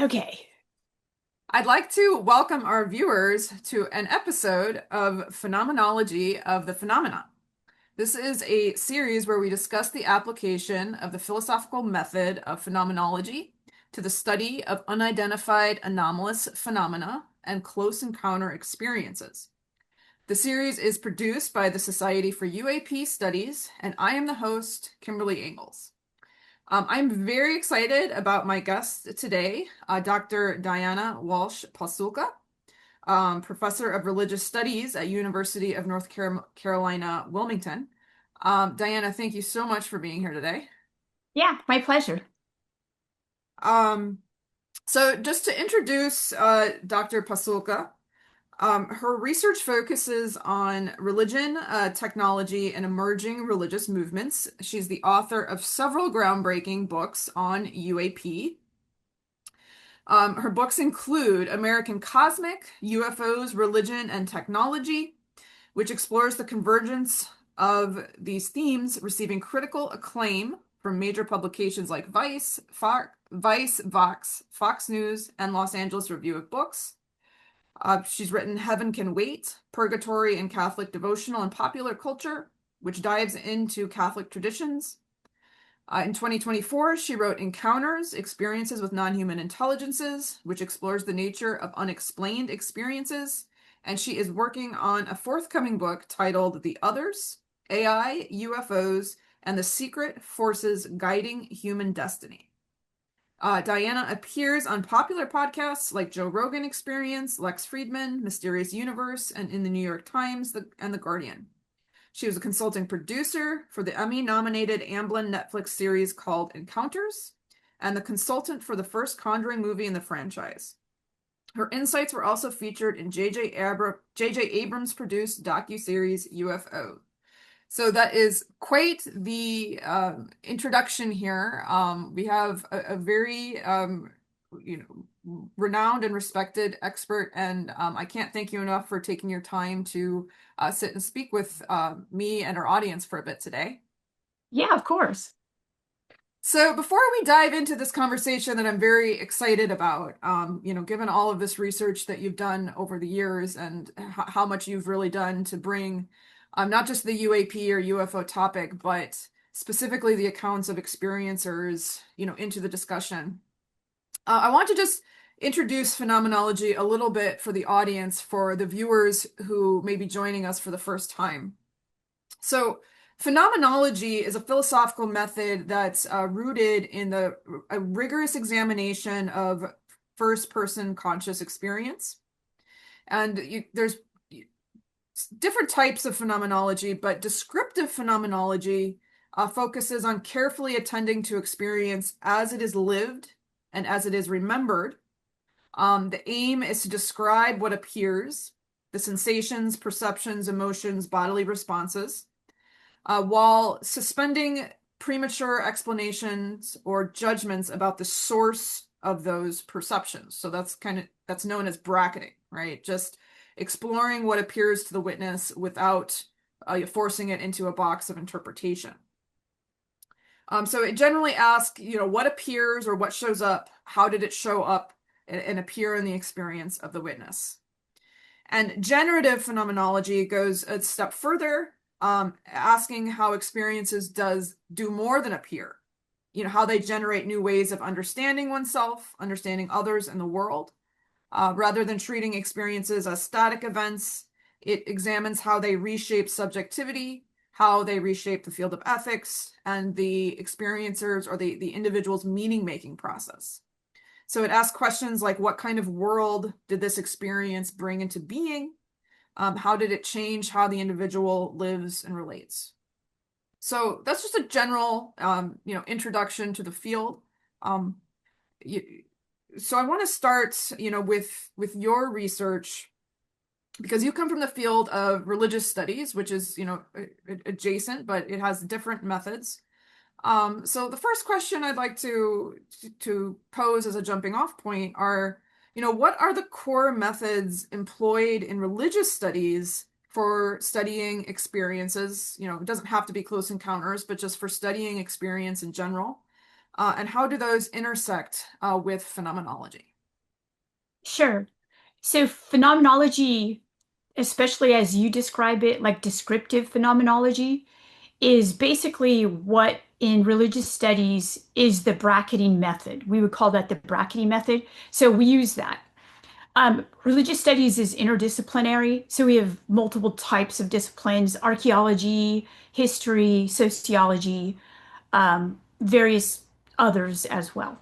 Okay. I'd like to welcome our viewers to an episode of Phenomenology of the Phenomena. This is a series where we discuss the application of the philosophical method of phenomenology to the study of unidentified anomalous phenomena and close encounter experiences. The series is produced by the Society for UAP Studies, and I am the host, Kimberly Engels. I'm very excited about my guest today, Dr. Diana Walsh Pasulka, professor of religious studies at University of North Carolina, Wilmington. Diana, thank you so much for being here today. Yeah, my pleasure. Um, so just to introduce Dr. Pasulka, her research focuses on religion, technology, and emerging religious movements. She's the author of several groundbreaking books on UAP. Her books include American Cosmic, UFOs, Religion, and Technology, which explores the convergence of these themes, receiving critical acclaim from major publications like Vice, Vox, Fox News, and Los Angeles Review of Books. She's written Heaven Can Wait, Purgatory and Catholic Devotional and Popular Culture, which dives into Catholic traditions. In 2024, she wrote Encounters, Experiences with Nonhuman Intelligences, which explores the nature of unexplained experiences. And she is working on a forthcoming book titled The Others, AI, UFOs, and the Secret Forces Guiding Human Destiny. Diana appears on popular podcasts like Joe Rogan Experience, Lex Fridman, Mysterious Universe, and in the New York Times and The Guardian. She was a consulting producer for the Emmy-nominated Amblin Netflix series called Encounters, and the consultant for the first Conjuring movie in the franchise. Her insights were also featured in J.J. Abrams-produced docuseries UFO. So that is quite the introduction here. We have a very renowned and respected expert, and I can't thank you enough for taking your time to sit and speak with me and our audience for a bit today. Yeah, of course. So before we dive into this conversation that I'm very excited about, given all of this research that you've done over the years and how much you've really done to bring not just the UAP or UFO topic, but specifically the accounts of experiencers, into the discussion. I want to just introduce phenomenology a little bit for the audience, for the viewers who may be joining us for the first time. So, phenomenology is a philosophical method that's rooted in a rigorous examination of first-person conscious experience. And there's different types of phenomenology, but descriptive phenomenology focuses on carefully attending to experience as it is lived and as it is remembered. The aim is to describe what appears, the sensations, perceptions, emotions, bodily responses, while suspending premature explanations or judgments about the source of those perceptions. So that's known as bracketing, right? Just exploring what appears to the witness without forcing it into a box of interpretation. So it generally asks, what appears or what shows up, how did it show up and appear in the experience of the witness? And generative phenomenology goes a step further, asking how experiences do more than appear, how they generate new ways of understanding oneself, understanding others and the world. Rather than treating experiences as static events, it examines how they reshape subjectivity, how they reshape the field of ethics, and the experiencers or the individual's meaning-making process. So it asks questions like, what kind of world did this experience bring into being? How did it change how the individual lives and relates? So that's just a general, introduction to the field. So I want to start, with your research, because you come from the field of religious studies, which is, adjacent, but it has different methods. So the first question I'd like to pose as a jumping off point are, what are the core methods employed in religious studies for studying experiences? It doesn't have to be close encounters, but just for studying experience in general. And how do those intersect with phenomenology? Sure. So phenomenology, especially as you describe it, like descriptive phenomenology, is basically what in religious studies is the bracketing method. We would call that the bracketing method. So we use that. Religious studies is interdisciplinary, so we have multiple types of disciplines: archaeology, history, sociology, various others as well.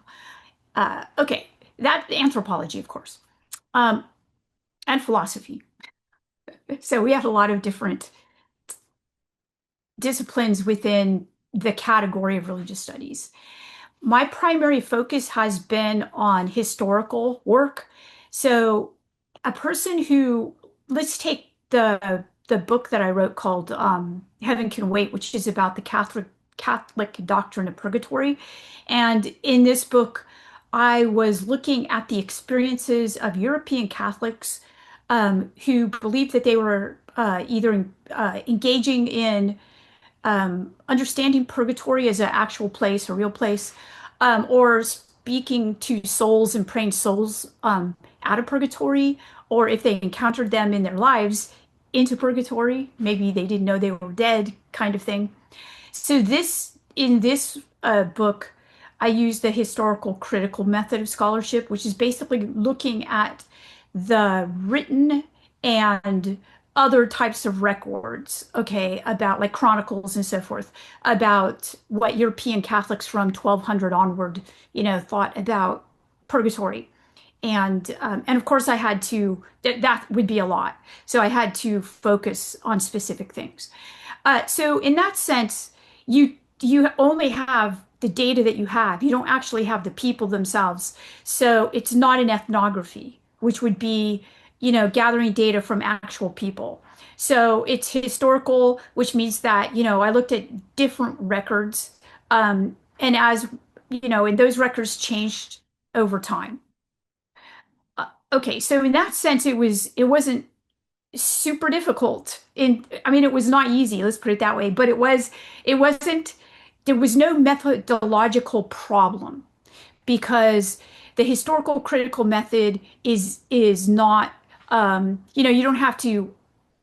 Okay, that anthropology, of course, um, and philosophy. So we have a lot of different disciplines within the category of religious studies. My primary focus has been on historical work. So a person who, let's take the book that I wrote called Heaven Can Wait, which is about the Catholic doctrine of purgatory. And in this book, I was looking at the experiences of European Catholics who believed that they were either engaging in understanding purgatory as an actual place, a real place, or speaking to souls and praying souls out of purgatory, or if they encountered them in their lives into purgatory, maybe they didn't know they were dead, kind of thing. So in this book, I use the historical critical method of scholarship, which is basically looking at the written and other types of records, okay, about like chronicles and so forth, about what European Catholics from 1200 onward, thought about purgatory. And of course I had to that would be a lot. So I had to focus on specific things. So in that sense, you only have the data that you have. You don't actually have the people themselves. So it's not an ethnography, which would be, gathering data from actual people. So it's historical, which means that, I looked at different records, and and those records changed over time. Okay, so in that sense, it wasn't super difficult. I mean, it was not easy, let's put it that way, but it wasn't, there was no methodological problem because the historical critical method is not, you don't have to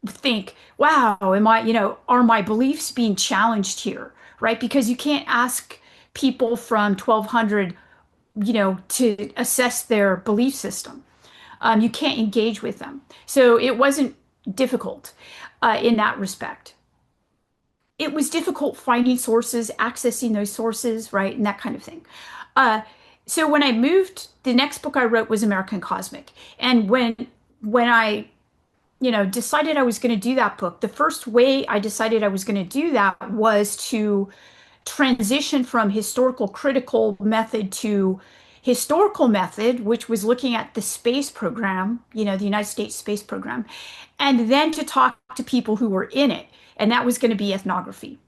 think, wow, are my beliefs being challenged here, right? Because you can't ask people from 1200, to assess their belief system. You can't engage with them. So it wasn't difficult in that respect. It was difficult finding sources, accessing those sources, right, and that kind of thing. Uh, so when I moved, the next book I wrote was American Cosmic, and when I decided I was going to do that book, the first way I decided I was going to do that was to transition from historical critical method to historical method, which was looking at the space program, the United States space program, and then to talk to people who were in it. And that was going to be ethnography.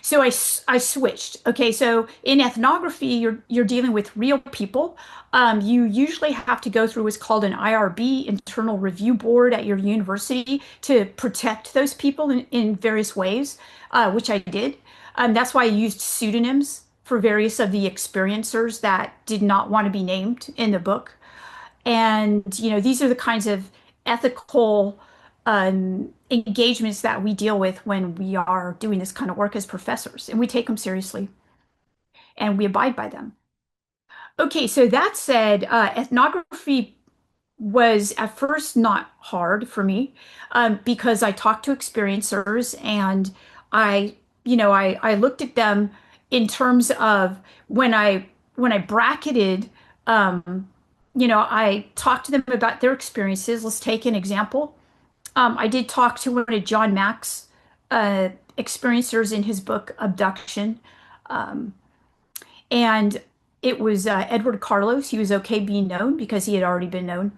So I switched. Okay, so in ethnography, you're dealing with real people. You usually have to go through what's called an IRB, internal review board at your university, to protect those people in various ways, which I did. That's why I used pseudonyms for various of the experiencers that did not want to be named in the book. And, these are the kinds of ethical engagements that we deal with when we are doing this kind of work as professors, and we take them seriously and we abide by them. Okay, so that said, ethnography was at first not hard for me because I talked to experiencers and I looked at them in terms of when I bracketed, um, I talked to them about their experiences. Let's take an example. I did talk to one of John Mack's uh, experiencers in his book Abduction, um, and it was Edward Carlos. He was okay being known because he had already been known.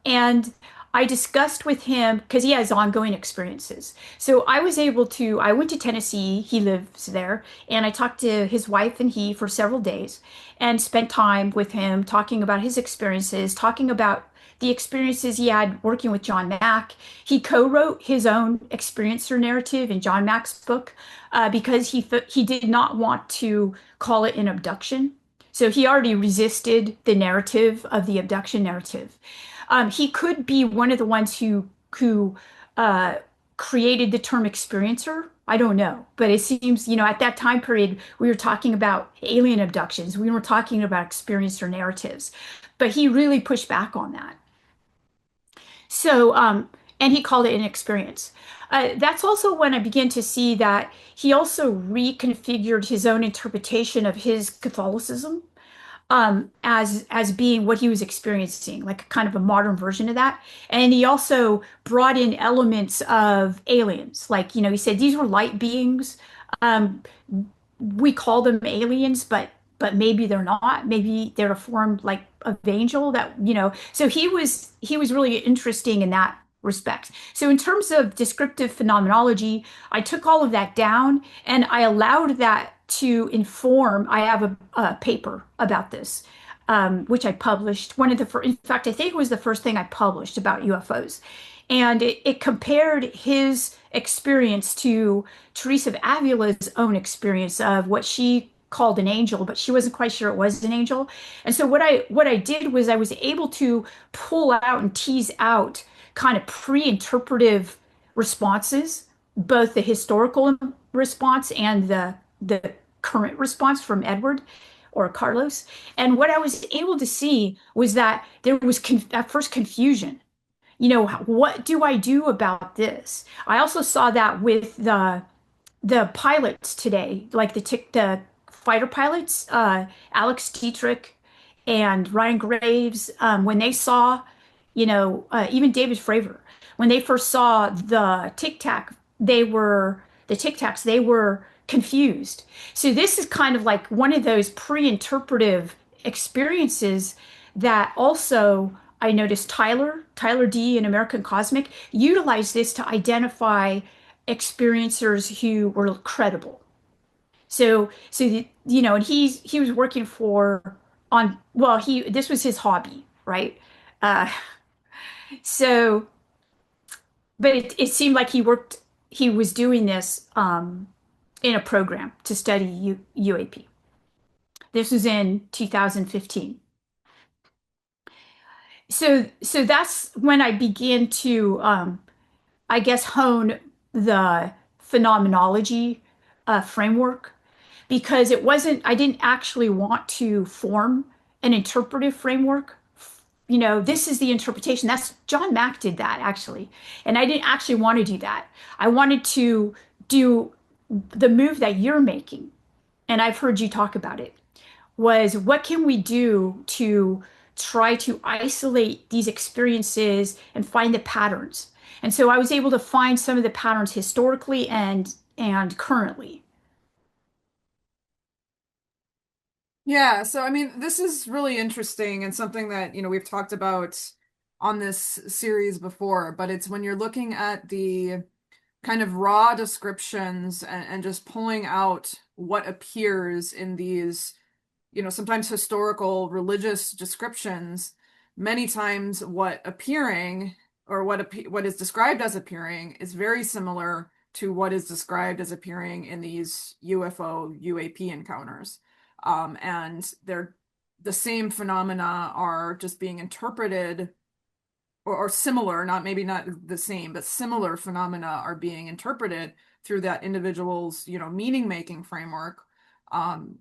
And I discussed with him because he has ongoing experiences. So I went to Tennessee, he lives there, and I talked to his wife and he for several days and spent time with him talking about his experiences, talking about the experiences he had working with John Mack. He co-wrote his own experiencer narrative in John Mack's book because he did not want to call it an abduction. So he already resisted the narrative of the abduction narrative. He could be one of the ones who uh, created the term experiencer. I don't know, but it seems, at that time period, we were talking about alien abductions. We were talking about experiencer narratives, but he really pushed back on that. So, and he called it an experience. That's also when I began to see that he also reconfigured his own interpretation of his Catholicism as being what he was experiencing, like a kind of a modern version of that. And he also brought in elements of aliens, like he said these were light beings. Um, we call them aliens, but maybe they're not. Maybe they're a form like of angel that, So he was really interesting in that respect. So in terms of descriptive phenomenology, I took all of that down and I allowed that to inform. I have a paper about this, which I published. One of the first, in fact, I think it was the first thing I published about UFOs. And it compared his experience to Teresa of Avila's own experience of what she called an angel, but she wasn't quite sure it was an angel. And so what I did was I was able to pull out and tease out kind of pre-interpretive responses, both the historical response and the current response from Edward or Carlos. And what I was able to see was that there was at first confusion. What do I do about this? I also saw that with the pilots today, like the fighter pilots, Alex Dietrich and Ryan Graves, when they saw, even David Fravor, when they first saw the Tic Tacs, they were confused. So this is kind of like one of those pre-interpretive experiences that also I noticed Tyler D in American Cosmic utilized this to identify experiencers who were credible. And he was working for on well he this was his hobby, right? Uh, so, but it seemed like he was doing this in a program to study UAP. This was in 2015. So that's when I began to I guess hone the phenomenology framework because I didn't actually want to form an interpretive framework. This is the interpretation. That's John Mack did that actually. And I didn't actually want to do that. I wanted to do the move that you're making, and I've heard you talk about it, was what can we do to try to isolate these experiences and find the patterns. And so I was able to find some of the patterns historically and currently. Yeah, so I mean, this is really interesting and something that, we've talked about on this series before, but it's when you're looking at the kind of raw descriptions and just pulling out what appears in these, sometimes historical religious descriptions, many times what appearing or what is described as appearing is very similar to what is described as appearing in these UFO UAP encounters. And they're the same phenomena are just being interpreted or similar, not maybe not the same, but similar phenomena are being interpreted through that individual's, meaning making framework,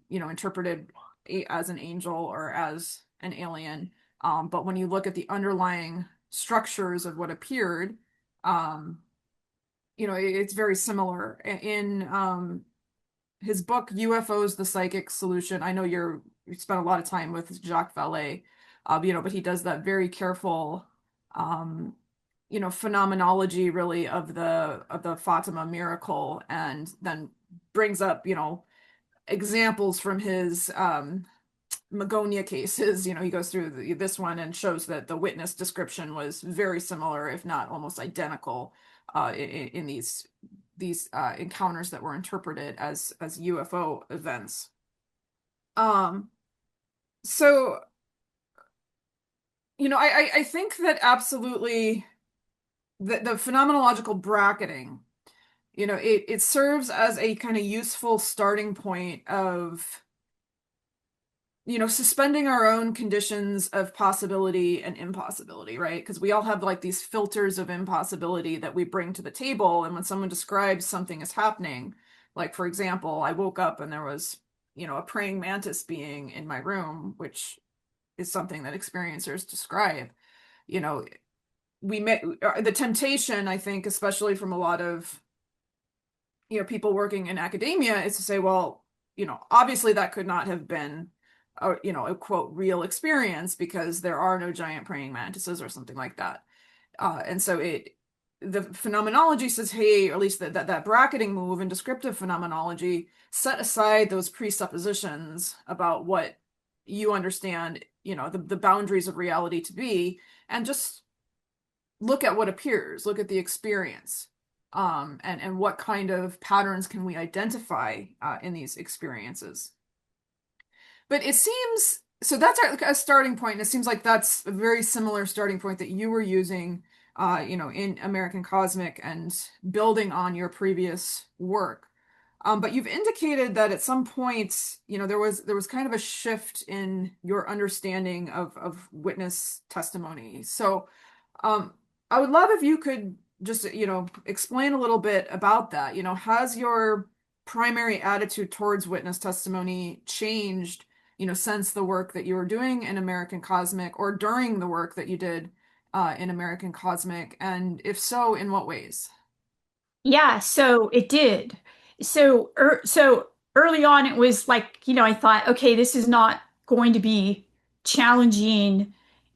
interpreted as an angel or as an alien. But when you look at the underlying structures of what appeared, um, it's very similar. In his book UFOs: The Psychic Solution, I know you spent a lot of time with Jacques Vallée, but he does that very careful um, phenomenology really of the Fatima miracle, and then brings up, examples from his Magonia cases. He goes through this one and shows that the witness description was very similar, if not almost identical, in these encounters that were interpreted as UFO events. Um, so I think that absolutely the phenomenological bracketing, it serves as a kind of useful starting point of suspending our own conditions of possibility and impossibility, right? Because we all have like these filters of impossibility that we bring to the table. And when someone describes something as happening, like for example, I woke up and there was, a praying mantis being in my room, which is something that experiencers describe, you know, we may the temptation, I think, especially from a lot of people working in academia, is to say, well, obviously that could not have been a quote real experience because there are no giant praying mantises or something like that. And so the phenomenology says, hey, or at least that bracketing move in descriptive phenomenology, set aside those presuppositions about what you understand, the boundaries of reality to be, and just look at what appears, look at the experience, and what kind of patterns can we identify in these experiences. But it seems so that's a starting point, and it seems like that's a very similar starting point that you were using, in American Cosmic and building on your previous work. But you've indicated that at some point, there was kind of a shift in your understanding of witness testimony. So, I would love if you could just, explain a little bit about that. Has your primary attitude towards witness testimony changed, since the work that you were doing in American Cosmic or during the work that you did in American Cosmic? And if so, in what ways? Yeah, so it did. So early on, it was like, I thought, okay, this is not going to be challenging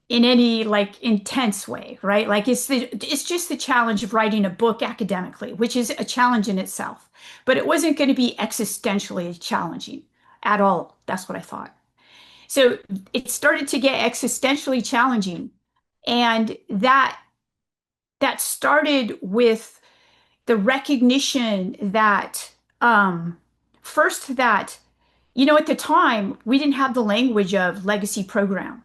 in any like intense way, right? Like it's just the challenge of writing a book academically, which is a challenge in itself. But it wasn't going to be existentially challenging at all. That's what I thought. So it started to get existentially challenging, and that started with the recognition that first that at the time we didn't have the language of legacy program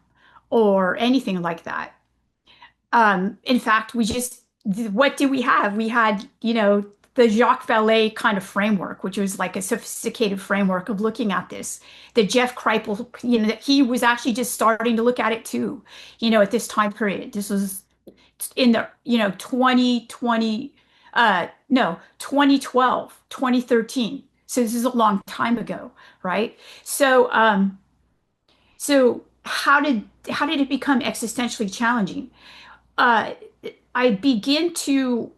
or anything like that. In fact, what did we have? We had the Jacques Vallée kind of framework, which was like a sophisticated framework of looking at this. That Jeff Kripal, that he was actually just starting to look at it too, at this time period. This was in the 2020, no, 2012, 2013. So this is a long time ago, right? So how did it become existentially challenging? uh, I begin to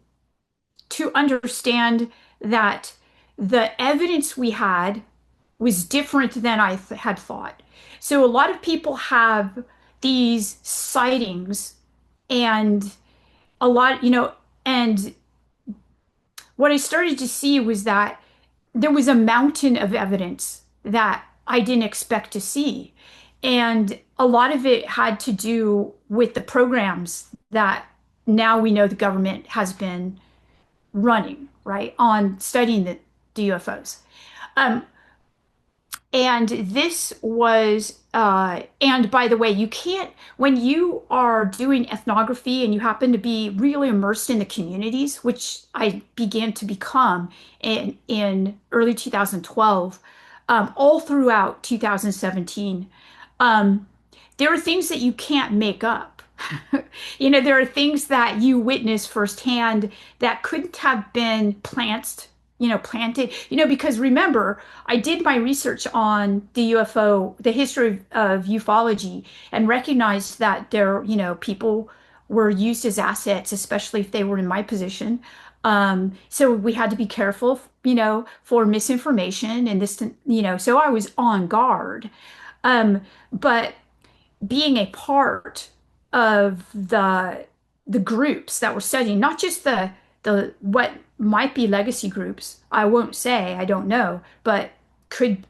understand that the evidence we had was different than I had thought. So a lot of people have these sightings, and a lot, and what I started to see was that there was a mountain of evidence that I didn't expect to see. And a lot of it had to do with the programs that now we know the government has been running, right, on studying the UFOs. Um, and this was, and by the way, you can't, when you are doing ethnography and you happen to be really immersed in the communities, which I began to become in early 2012, all throughout 2017, um, there are things that you can't make up. There are things that you witness firsthand that couldn't have been planted, because remember, I did my research on the UFO, the history of ufology, and recognized that people were used as assets, especially if they were in my position. So we had to be careful, for misinformation and this, so I was on guard. But being a part of the groups that were studying, not just the what might be legacy groups. I won't say, I don't know, but could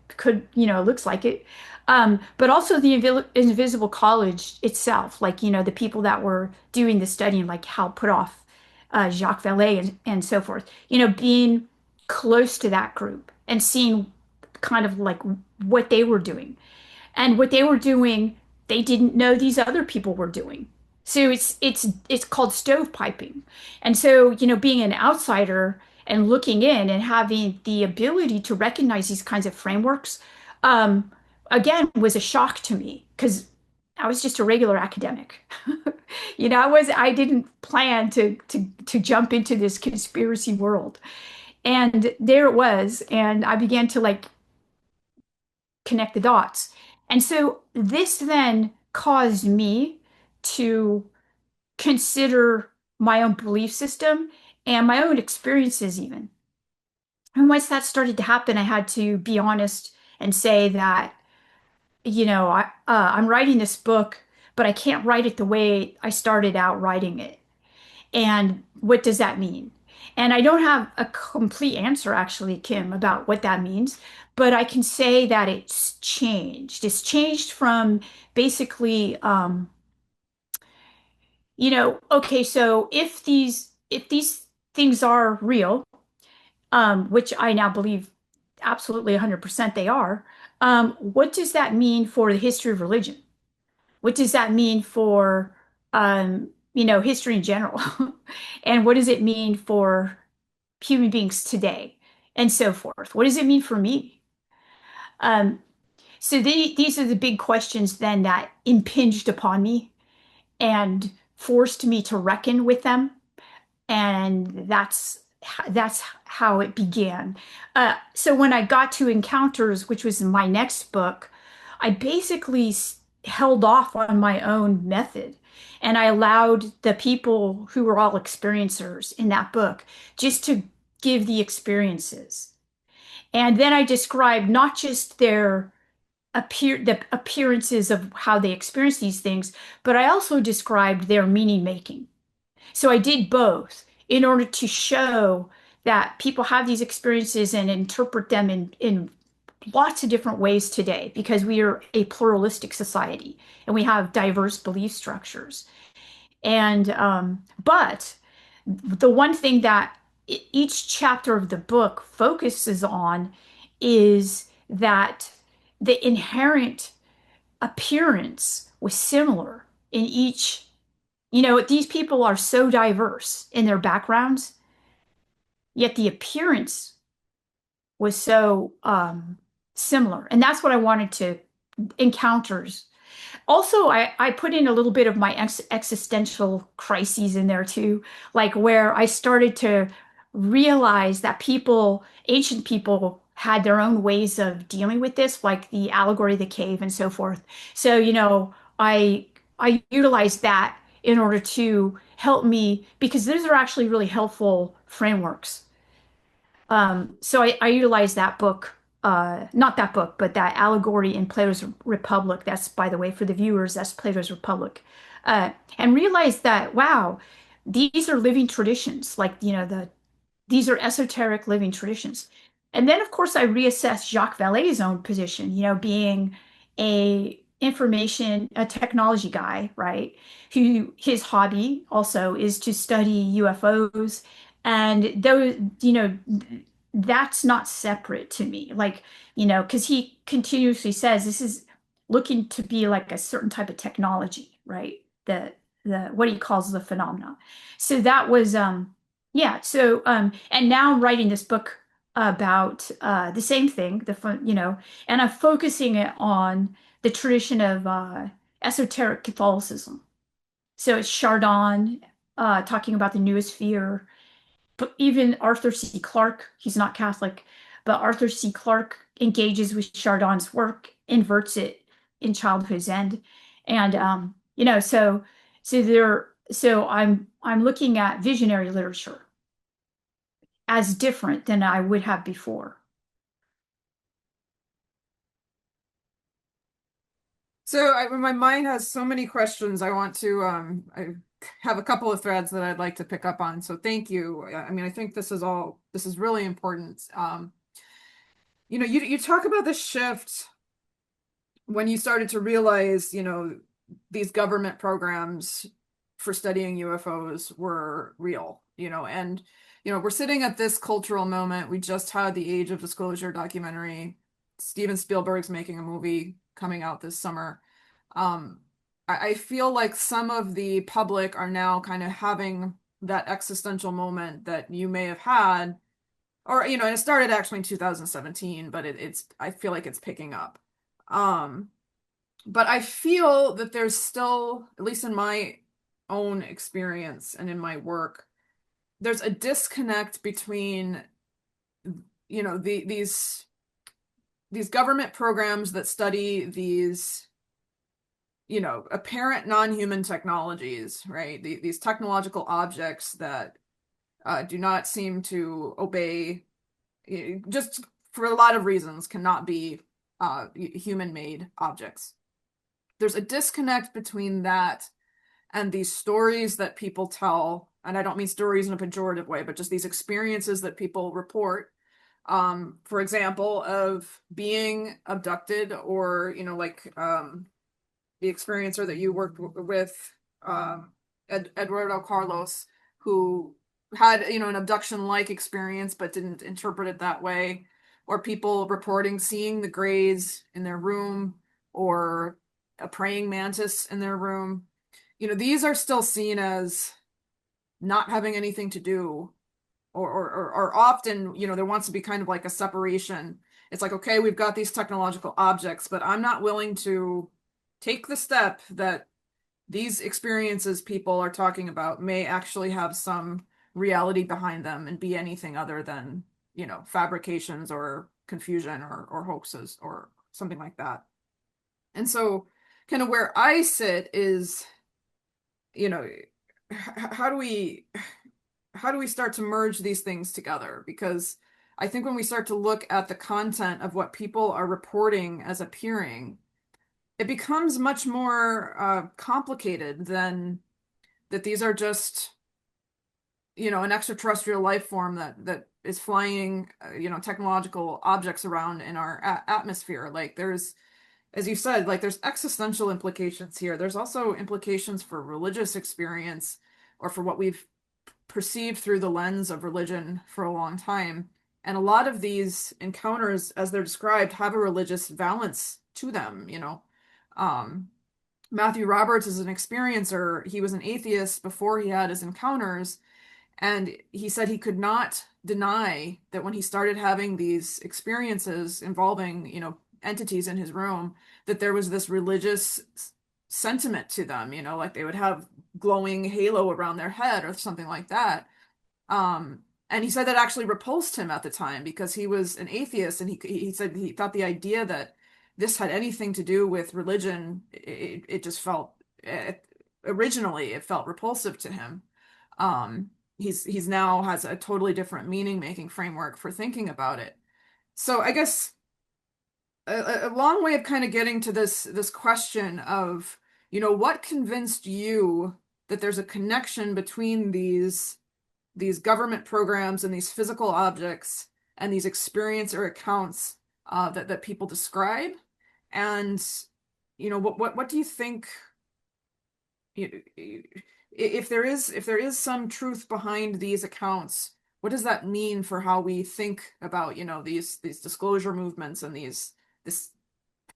looks like it. But also the Invisible College itself, like the people that were doing the studying, like Hal Puthoff, Jacques Vallée, and so forth. Being close to that group and seeing kind of like what they were doing. And what they were doing, they didn't know these other people were doing. So it's called stovepiping. And so, being an outsider and looking in and having the ability to recognize these kinds of frameworks, um, again was a shock to me because I was just a regular academic. I didn't plan to jump into this conspiracy world. And there it was, and I began to like connect the dots. And so this then caused me to consider my own belief system and my own experiences even. And once that started to happen, I had to be honest and say that, I'm writing this book, but I can't write it the way I started out writing it. And what does that mean? And I don't have a complete answer, actually, Kim, about what that means, but I can say that it's changed. It's changed from basically, okay, so if these things are real, which I now believe absolutely 100% they are, what does that mean for the history of religion? What does that mean for, history in general? And what does it mean for human beings today? And so forth. What does it mean for me? Um, these are the big questions then that impinged upon me and forced me to reckon with them, and that's how it began. So when I got to Encounters, which was my next book, I basically held off on my own method, and I allowed the people who were all experiencers in that book just to give the experiences. And then I described not just the appearances of how they experience these things, but I also described their meaning making. So I did both in order to show that people have these experiences and interpret them in lots of different ways today because we are a pluralistic society and we have diverse belief structures. And but the one thing that each chapter of the book focuses on is that the inherent appearance was similar in each. These people are so diverse in their backgrounds, yet the appearance was so similar. And that's what I wanted to encounters. Also, I put in a little bit of my existential crises in there too, like where I started to realize that ancient people, had their own ways of dealing with this, like the allegory of the cave and so forth. So, I utilized that in order to help me because those are actually really helpful frameworks. So I utilized that book, not that book, but that allegory in Plato's Republic. That's, by the way, for the viewers, that's Plato's Republic. And realized that, wow, these are living traditions. Like, these are esoteric living traditions. And then, of course, I reassessed Jacques Vallée's own position, being a technology guy, right? Who his hobby also is to study UFOs. And those, that's not separate to me. Like, because he continuously says this is looking to be like a certain type of technology, right? The what he calls the phenomena. So that was yeah. So and now I'm writing this book about the same thing, and I'm focusing it on the tradition of esoteric Catholicism. So it's Chardon talking about the newest fear, but even Arthur C. Clarke, he's not Catholic, but Arthur C. Clarke engages with Chardon's work, inverts it in Childhood's End, and so I'm looking at visionary literature as different than I would have before. So my mind has so many questions. I have a couple of threads that I'd like to pick up on. So thank you. I mean, I think this is really important. You talk about the shift when you started to realize, these government programs for studying UFOs were real, and, we're sitting at this cultural moment. We just had the Age of Disclosure documentary. Steven Spielberg's making a movie coming out this summer. Um, I feel like some of the public are now kind of having that existential moment that you may have had, or, and it started actually in 2017, but I feel like it's picking up. Um, but I feel that there's still, at least in my own experience and in my work, there's a disconnect between, these government programs that study these, apparent non-human technologies, right? These technological objects that do not seem to obey, just for a lot of reasons, cannot be human-made objects. There's a disconnect between that and these stories that people tell, and I don't mean stories in a pejorative way, but just these experiences that people report, for example, of being abducted, or the experiencer that you worked with, Eduardo Carlos, who had, an abduction-like experience but didn't interpret it that way, or people reporting seeing the grays in their room, or a praying mantis in their room. These are still seen as not having anything to do, or often, there wants to be kind of like a separation. It's like, okay, we've got these technological objects, but I'm not willing to take the step that these experiences people are talking about may actually have some reality behind them and be anything other than, fabrications or confusion or hoaxes or something like that. And so kind of where I sit is, you know, how do we start to merge these things together? Because I think when we start to look at the content of what people are reporting as appearing, it becomes much more complicated than that these are just, an extraterrestrial life form that is flying, technological objects around in our atmosphere. Like there's, as you said, like there's existential implications here. There's also implications for religious experience, or for what we've perceived through the lens of religion for a long time. And a lot of these encounters, as they're described, have a religious valence to them. Um, Matthew Roberts is an experiencer. He was an atheist before he had his encounters, and he said he could not deny that when he started having these experiences involving, entities in his room, that there was this religious sentiment to them, like they would have glowing halo around their head or something like that. And he said that actually repulsed him at the time because he was an atheist, and he said he thought the idea that this had anything to do with religion, it just felt, originally it felt repulsive to him. He's now has a totally different meaning making framework for thinking about it. So I guess a long way of kind of getting to this question of, what convinced you that there's a connection between these government programs and these physical objects and these experience or accounts that people describe, and what do you think, if there is some truth behind these accounts, what does that mean for how we think about, these disclosure movements and this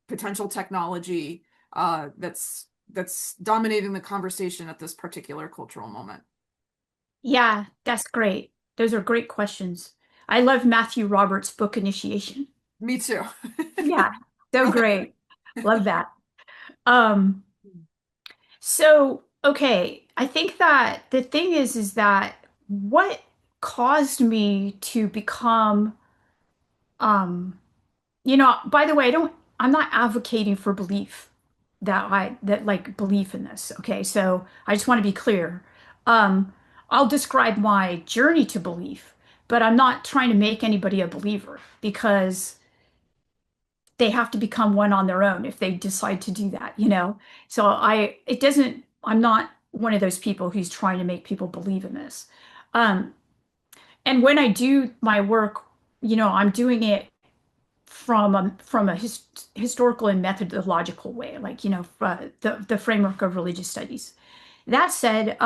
potential technology that's dominating the conversation at this particular cultural moment? Yeah, that's great. Those are great questions. I love Matthew Roberts' book Initiation. Me too. Yeah, so great. Love that. Um, so okay, I think that the thing is that what caused me to become by the way, I'm not advocating for belief that like belief in this. Okay, so I just want to be clear. Um, I'll describe my journey to belief, but I'm not trying to make anybody a believer because they have to become one on their own if they decide to do that. So I'm not one of those people who's trying to make people believe in this. Um, and when I do my work, I'm doing it from a historical and methodological way, like the framework of religious studies. That said,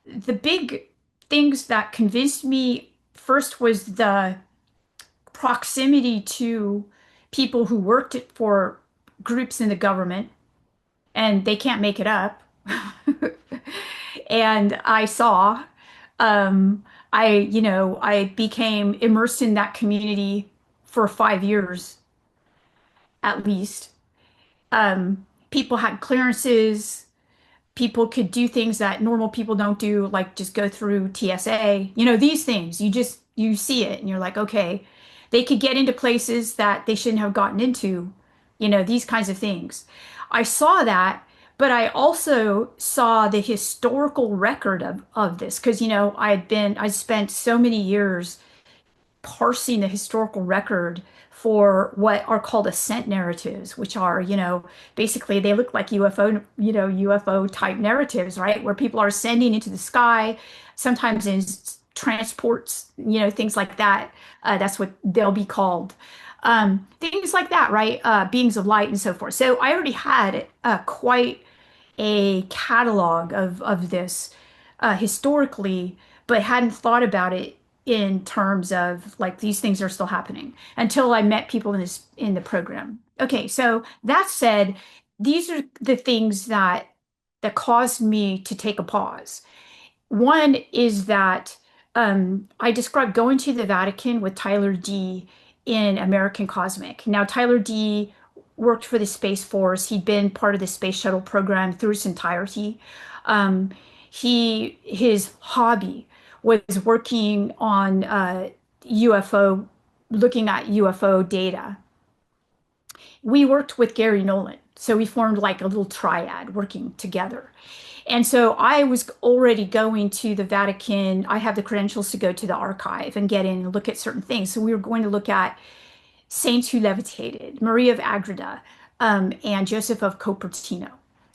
the big things that convinced me first was the proximity to people who worked for groups in the government, and they can't make it up. And I saw, um, I became immersed in that community for 5 years at least. People had clearances. People could do things that normal people don't do, like just go through TSA. These things, you see it and you're like, okay, they could get into places that they shouldn't have gotten into, these kinds of things. I saw that, but I also saw the historical record of this because, I spent so many years parsing the historical record for what are called ascent narratives, which are, basically they look like UFO, UFO type narratives, right? Where people are ascending into the sky, sometimes in transports, things like that. That's what they'll be called. Things like that, right? Beings of light and so forth. So I already had quite a catalog of this historically, but hadn't thought about it in terms of like these things are still happening until I met people in the program. Okay, so that said, these are the things that caused me to take a pause. One is that I described going to the Vatican with Tyler D in American Cosmic. Now, Tyler D worked for the Space Force. He'd been part of the space shuttle program through its entirety. Um, his hobby was working on UFO, looking at UFO data. We worked with Gary Nolan, so we formed like a little triad working together. And so I was already going to the Vatican. I have the credentials to go to the archive and get in and look at certain things. So we were going to look at saints who levitated, Maria of Agreda, and Joseph of Cupertino.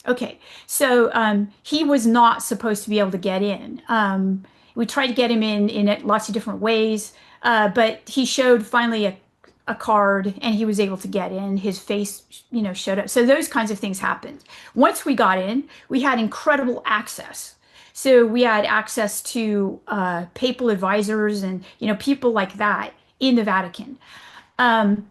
Okay, so he was not supposed to be able to get in. We tried to get him in lots of different ways, but he showed finally a card and he was able to get in. His face, showed up. So those kinds of things happened. Once we got in, we had incredible access. So we had access to papal advisors and people like that in the Vatican. Um,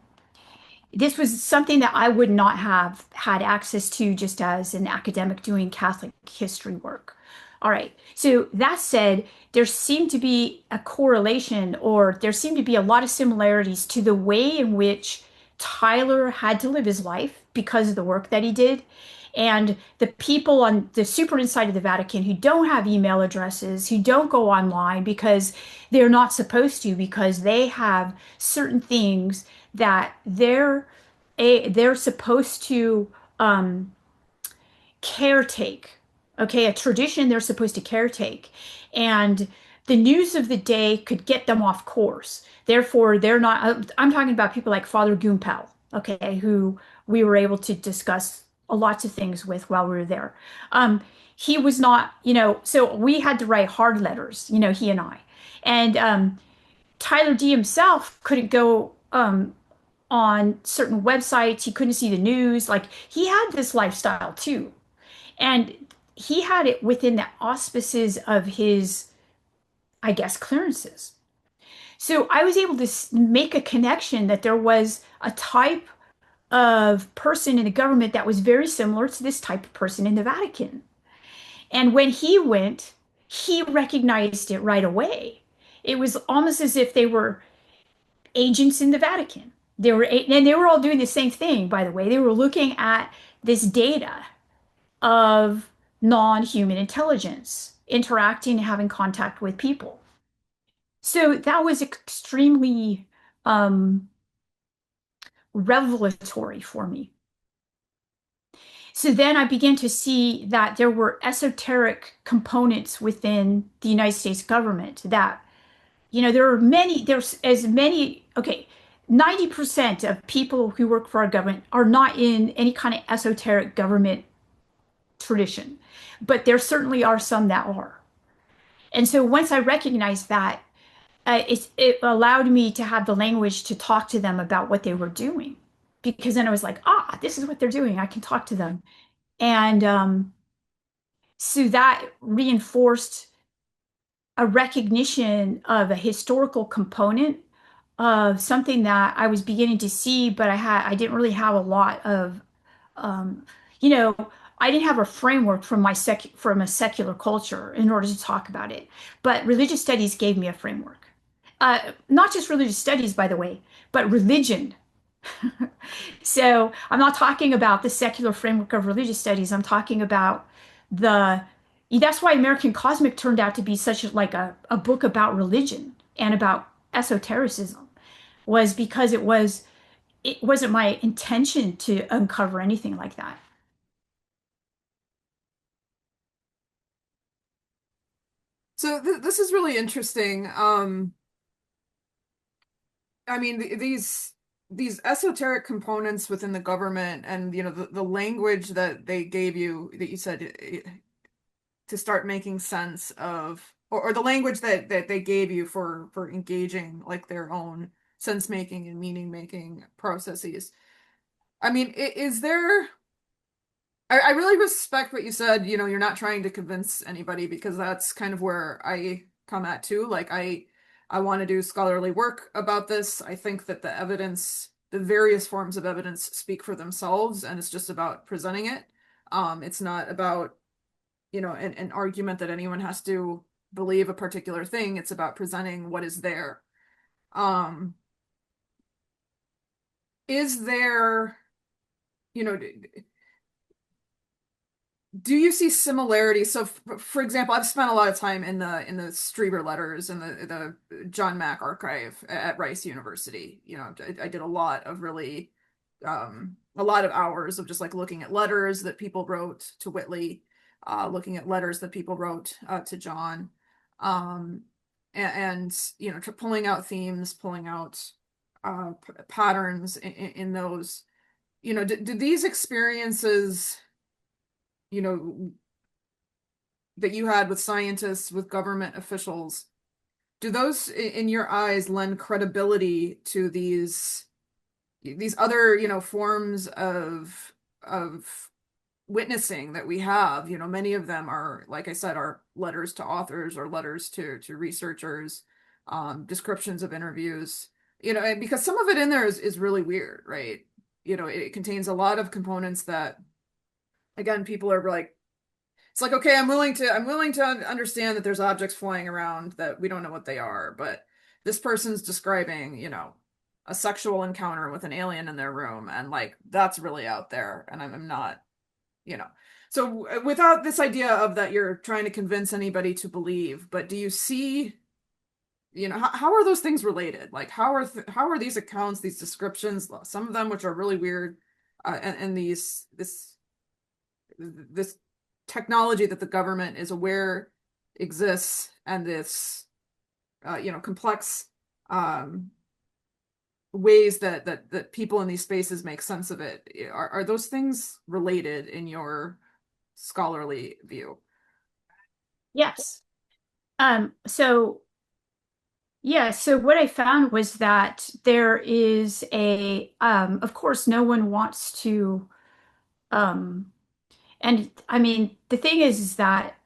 this was something that I would not have had access to just as an academic doing Catholic history work. All right. So that said, there seemed to be a correlation, or there seemed to be a lot of similarities to the way in which Tyler had to live his life because of the work that he did. And the people on the super inside of the Vatican who don't have email addresses, who don't go online because they're not supposed to, because they have certain things that they're supposed to caretake. Okay, a tradition they're supposed to caretake. And the news of the day could get them off course. Therefore, they're not, I'm talking about people like Father Gumpel, okay, who we were able to discuss lots of things with while we were there. He was not, so we had to write hard letters, he and I. And Tyler D himself couldn't go on certain websites. He couldn't see the news. Like he had this lifestyle too. And he had it within the auspices of his, I guess, clearances. So I was able to make a connection that there was a type of person in the government that was very similar to this type of person in the Vatican. And when he went, he recognized it right away. It was almost as if they were agents in the Vatican. And they were all doing the same thing, by the way. They were looking at this data of non-human intelligence interacting and having contact with people. So that was extremely revelatory for me. So then I began to see that there were esoteric components within the United States government that, there's as many, okay, 90% of people who work for our government are not in any kind of esoteric government tradition, but there certainly are some that are. And so once I recognized that, it allowed me to have the language to talk to them about what they were doing. Because then I was like, this is what they're doing. I can talk to them. And so that reinforced a recognition of a historical component of something that I was beginning to see, but I didn't really have a lot of, um, you know, I didn't have a framework from from a secular culture in order to talk about it. But religious studies gave me a framework. Not just religious studies, by the way, but religion. So I'm not talking about the secular framework of religious studies. I'm talking about the, that's why American Cosmic turned out to be such like a book about religion and about esotericism, was because it wasn't my intention to uncover anything like that. So this is really interesting. I mean, these esoteric components within the government and the language that they gave you that you said to start making sense of, or the language that they gave you for engaging like their own sense making and meaning making processes. I mean, is there I really respect what you said, you're not trying to convince anybody because that's kind of where I come at too. Like I want to do scholarly work about this. I think that the evidence, the various forms of evidence speak for themselves and it's just about presenting it. It's not about, an argument that anyone has to believe a particular thing. It's about presenting what is there. Um, is there, you know, do you see similarities? So, for example, I've spent a lot of time in the Strieber letters and the John Mack archive at Rice University. I did a lot of really a lot of hours of just like looking at letters that people wrote to Whitley, looking at letters that people wrote to John, um, and pulling out themes, pulling out patterns in those. Do these experiences you know, that you had with scientists, with government officials, do those, in your eyes, lend credibility to these other, forms of witnessing that we have? Many of them are, like I said, are letters to authors or letters to researchers, descriptions of interviews, and because some of it in there is really weird, right? It contains a lot of components that, again, people are like, it's like, okay, I'm willing to understand that there's objects flying around that we don't know what they are, but this person's describing, a sexual encounter with an alien in their room, and like that's really out there, and I'm not, you know. So without this idea of that you're trying to convince anybody to believe, but do you see, how are those things related? Like how are these accounts, these descriptions, some of them which are really weird, and this technology that the government is aware exists and this complex um, ways that people in these spaces make sense of it, are those things related in your scholarly view? Yes. So yeah, so what I found was that there is of course, no one wants to, um, and I mean, the thing is that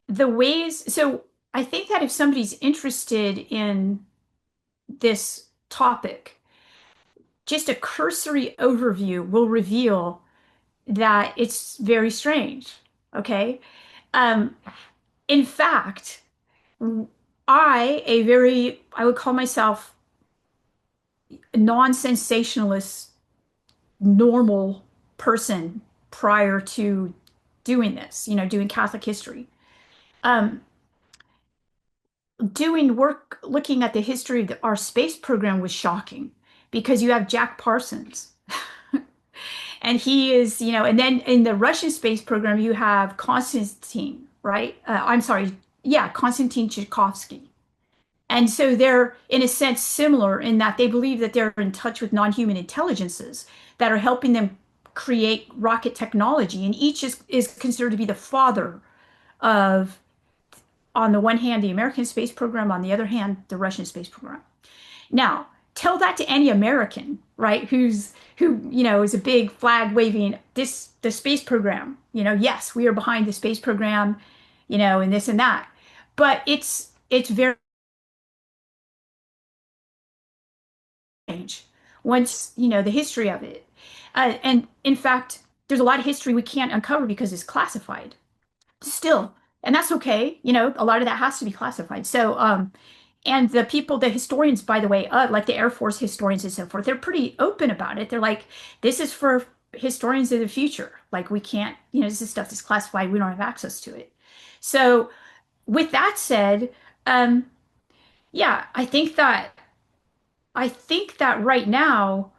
the ways, so I think that if somebody's interested in this topic, just a cursory overview will reveal that it's very strange. Okay. Um, in fact, I would call myself non-sensationalist, normal person prior to doing this, doing Catholic history. Um, Doing work looking at the history of our space program was shocking because you have Jack Parsons. And he is, and then in the Russian space program, you have Konstantin, right? I'm sorry. Yeah, Konstantin Tchaikovsky. And so they're, in a sense, similar in that they believe that they're in touch with non-human intelligences that are helping them create rocket technology. And each is considered to be the father of, on the one hand, the American space program, on the other hand, the Russian space program. Now, tell that to any American, right? Who is a big flag waving the space program. Yes, we are behind the space program, and this and that. But it's very strange once the history of it. And in fact, there's a lot of history we can't uncover because it's classified still, and that's okay. A lot of that has to be classified. So And the people, the historians, by the way, like the Air Force historians and so forth, they're pretty open about it. They're like, this is for historians of the future. Like, we can't, this is stuff that's classified. We don't have access to it. So, with that said, um, yeah, I think that right now,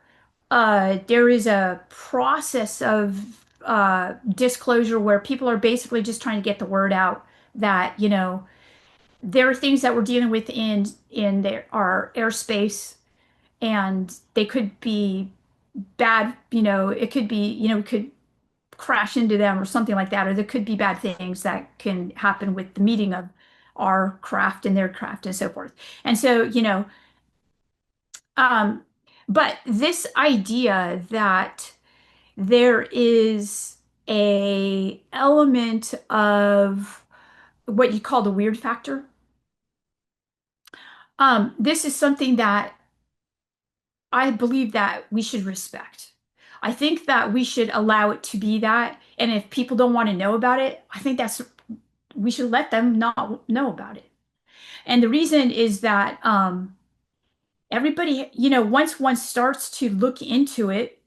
there is a process of disclosure where people are basically just trying to get the word out that, there are things that we're dealing with in our airspace, and they could be bad, it could be, we could crash into them or something like that, or there could be bad things that can happen with the meeting of our craft and their craft and so forth. And so, um, but this idea that there is a element of what you call the weird factor, this is something that I believe that we should respect. I think that we should allow it to be that. And if people don't want to know about it, I think we should let them not know about it. And the reason is that everybody, once one starts to look into it,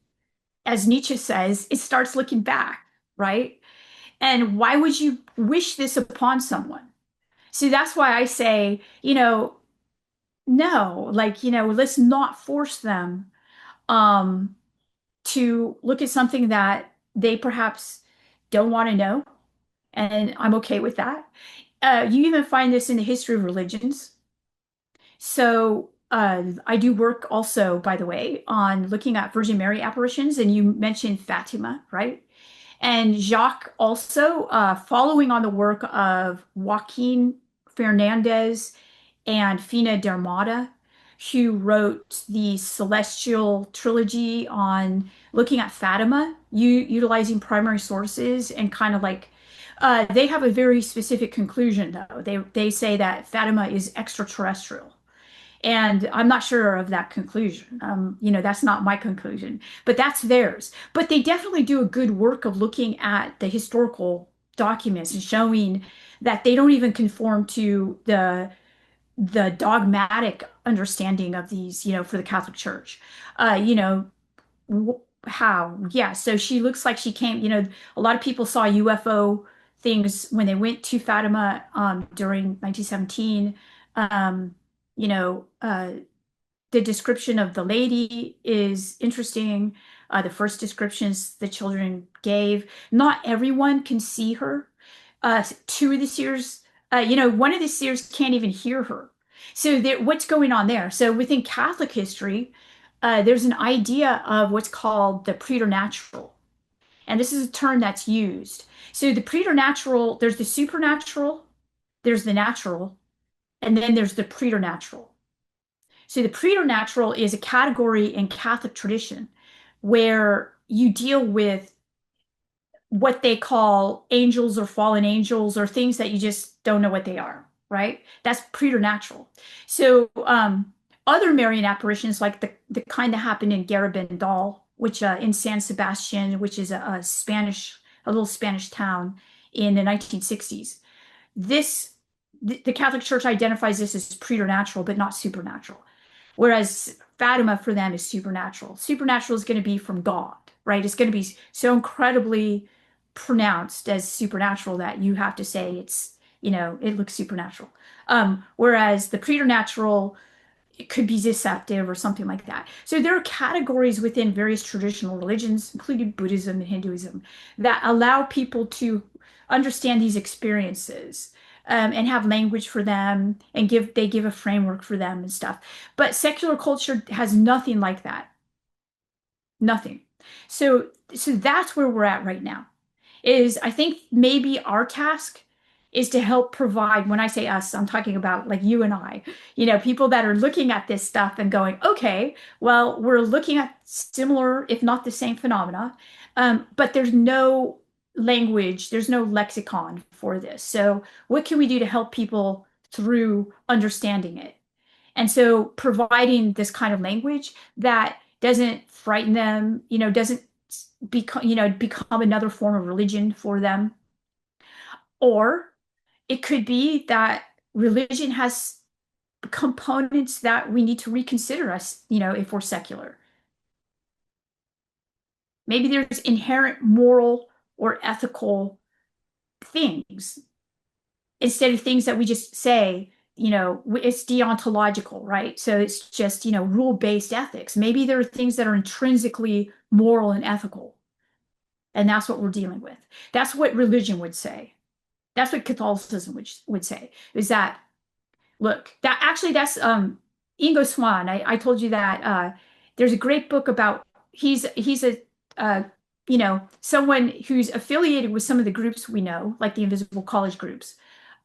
as Nietzsche says, it starts looking back, right? And why would you wish this upon someone? See, that's why I say, no, like, let's not force them. Um, to look at something that they perhaps don't want to know. And I'm okay with that. You even find this in the history of religions. So I do work also, by the way, on looking at Virgin Mary apparitions. And you mentioned Fatima, right? And Jacques also, following on the work of Joaquin Fernandez and Fina Dermada, who wrote the Celestial Trilogy on looking at Fatima, utilizing primary sources and kind of like, they have a very specific conclusion though. They say that Fatima is extraterrestrial. And I'm not sure of that conclusion. That's not my conclusion, but that's theirs. But they definitely do a good work of looking at the historical documents and showing that they don't even conform to the dogmatic understanding of these, for the Catholic Church. How? Yeah. So she looks like she came, a lot of people saw UFO things when they went to Fatima during 1917. Um, you know, uh, the description of the lady is interesting. The first descriptions the children gave. Not everyone can see her. Two of the seers, one of the seers can't even hear her. So what's going on there? So within Catholic history, there's an idea of what's called the preternatural. And this is a term that's used. So the preternatural, there's the supernatural, there's the natural, and then there's the preternatural. So the preternatural is a category in Catholic tradition where you deal with what they call angels or fallen angels or things that you just don't know what they are, right? That's preternatural. So other Marian apparitions, like the kind that happened in Garabandal, which in San Sebastian, which is a little Spanish town in the 1960s. This the Catholic Church identifies this as preternatural, but not supernatural. Whereas Fatima for them is supernatural. Supernatural is going to be from God, right? It's going to be so incredibly pronounced as supernatural that you have to say it looks supernatural. Whereas the preternatural, it could be deceptive or something like that. So there are categories within various traditional religions, including Buddhism and Hinduism, that allow people to understand these experiences, and have language for them and they give a framework for them and stuff. But secular culture has nothing like that. Nothing. So that's where we're at right now. Is I think maybe our task is to help provide, when I say us, I'm talking about like you and I, people that are looking at this stuff and going, okay, well, we're looking at similar, if not the same phenomena, but there's no language, there's no lexicon for this. So what can we do to help people through understanding it? And so providing this kind of language that doesn't frighten them, doesn't become another form of religion for them. Or it could be that religion has components that we need to reconsider us, if we're secular. Maybe there's inherent moral or ethical things instead of things that we just say, it's deontological, right? So it's just, rule-based ethics. Maybe there are things that are intrinsically moral and ethical, and that's what we're dealing with. That's what religion would say. That's what Catholicism would say, is that, look, that's Ingo Swann. I told you that there's a great book about he's a someone who's affiliated with some of the groups we know, like the Invisible College groups.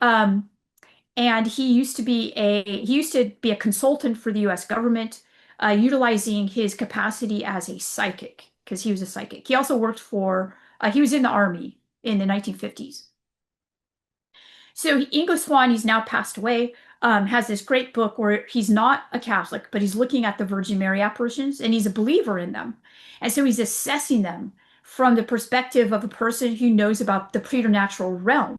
Um, and he used to be a consultant for the US government, utilizing his capacity as a psychic, because he was a psychic. He also worked he was in the army in the 1950s. So Ingo Swann, he's now passed away, has this great book where he's not a Catholic, but he's looking at the Virgin Mary apparitions and he's a believer in them. And so he's assessing them from the perspective of a person who knows about the preternatural realm,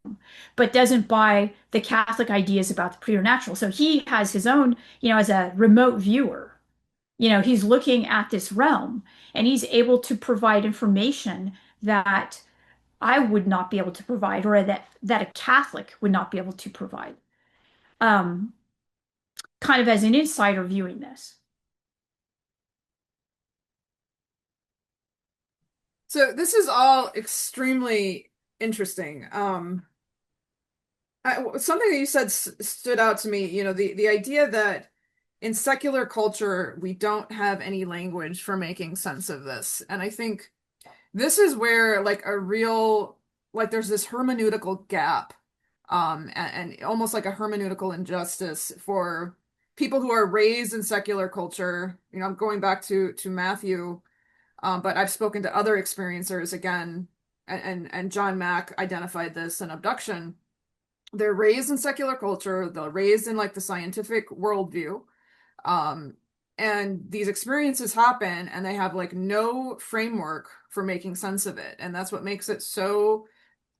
but doesn't buy the Catholic ideas about the preternatural. So he has his own, as a remote viewer, he's looking at this realm and he's able to provide information that I would not be able to provide, or that a Catholic would not be able to provide, um, kind of as an insider viewing this. So this is all extremely interesting. Something that you said stood out to me, the idea that in secular culture, we don't have any language for making sense of this. And I think this is where like there's this hermeneutical gap, and almost like a hermeneutical injustice for people who are raised in secular culture. I'm going back to Matthew, but I've spoken to other experiencers again, and John Mack identified this in Abduction. They're raised in secular culture, they're raised in like the scientific worldview. Um, and these experiences happen and they have like no framework for making sense of it. And that's what makes it so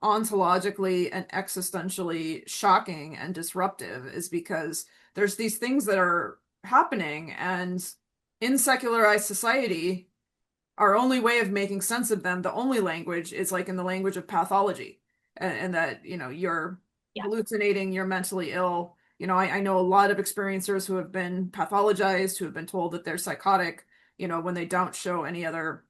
ontologically and existentially shocking and disruptive, is because there's these things that are happening, and in secularized society, our only way of making sense of them, the only language, is like in the language of pathology, and that, you're Yeah. hallucinating, you're mentally ill. I know a lot of experiencers who have been pathologized, who have been told that they're psychotic, when they don't show any other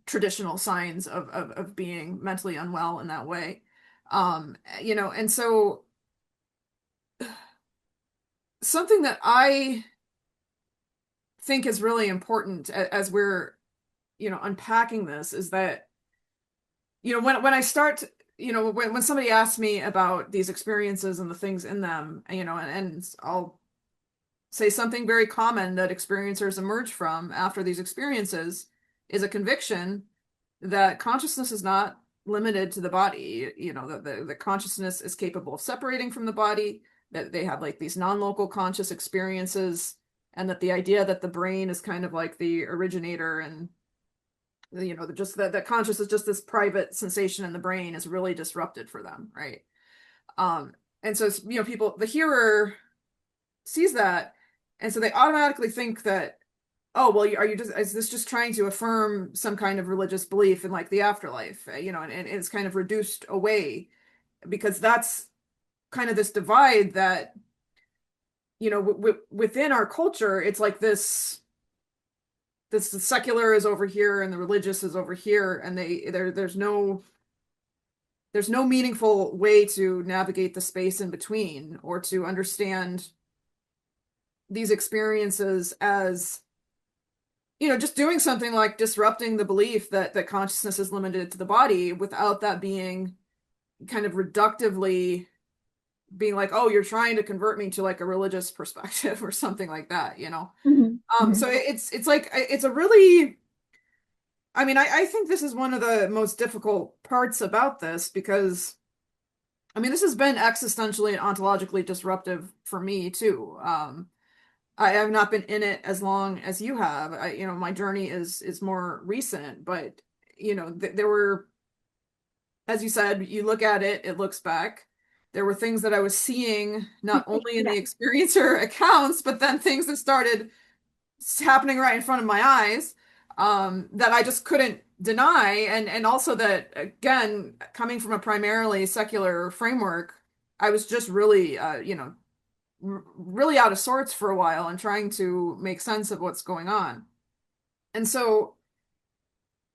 traditional signs of being mentally unwell in that way. And so something that I think is really important as we're, unpacking this, is that, when I start, when somebody asks me about these experiences and the things in them, and I'll say something very common that experiencers emerge from after these experiences is a conviction that consciousness is not limited to the body. The consciousness is capable of separating from the body, that they have like these non-local conscious experiences, and that the idea that the brain is kind of like the originator, and just that conscious is just this private sensation in the brain, is really disrupted for them, right? And so people, the hearer sees that, and so they automatically think that, oh, well, is this just trying to affirm some kind of religious belief in like the afterlife, and it's kind of reduced away, because that's kind of this divide that, within our culture, it's like this the secular is over here and the religious is over here, and there's no meaningful way to navigate the space in between, or to understand these experiences as, just doing something like disrupting the belief that consciousness is limited to the body, without that being kind of reductively being like, oh, you're trying to convert me to like a religious perspective or something like that. Mhm. So Mhm. it's like, it's a really, I think this is one of the most difficult parts about this, because this has been existentially and ontologically disruptive for me too. I have not been in it as long as you have. My journey is more recent, but there were, as you said, you look at it, it looks back. there were things that I was seeing not only in Yeah, the experiencer accounts, but then things that started happening right in front of my eyes, that I just couldn't deny. And also that, again, coming from a primarily secular framework, I was just really, really out of sorts for a while and trying to make sense of what's going on. And so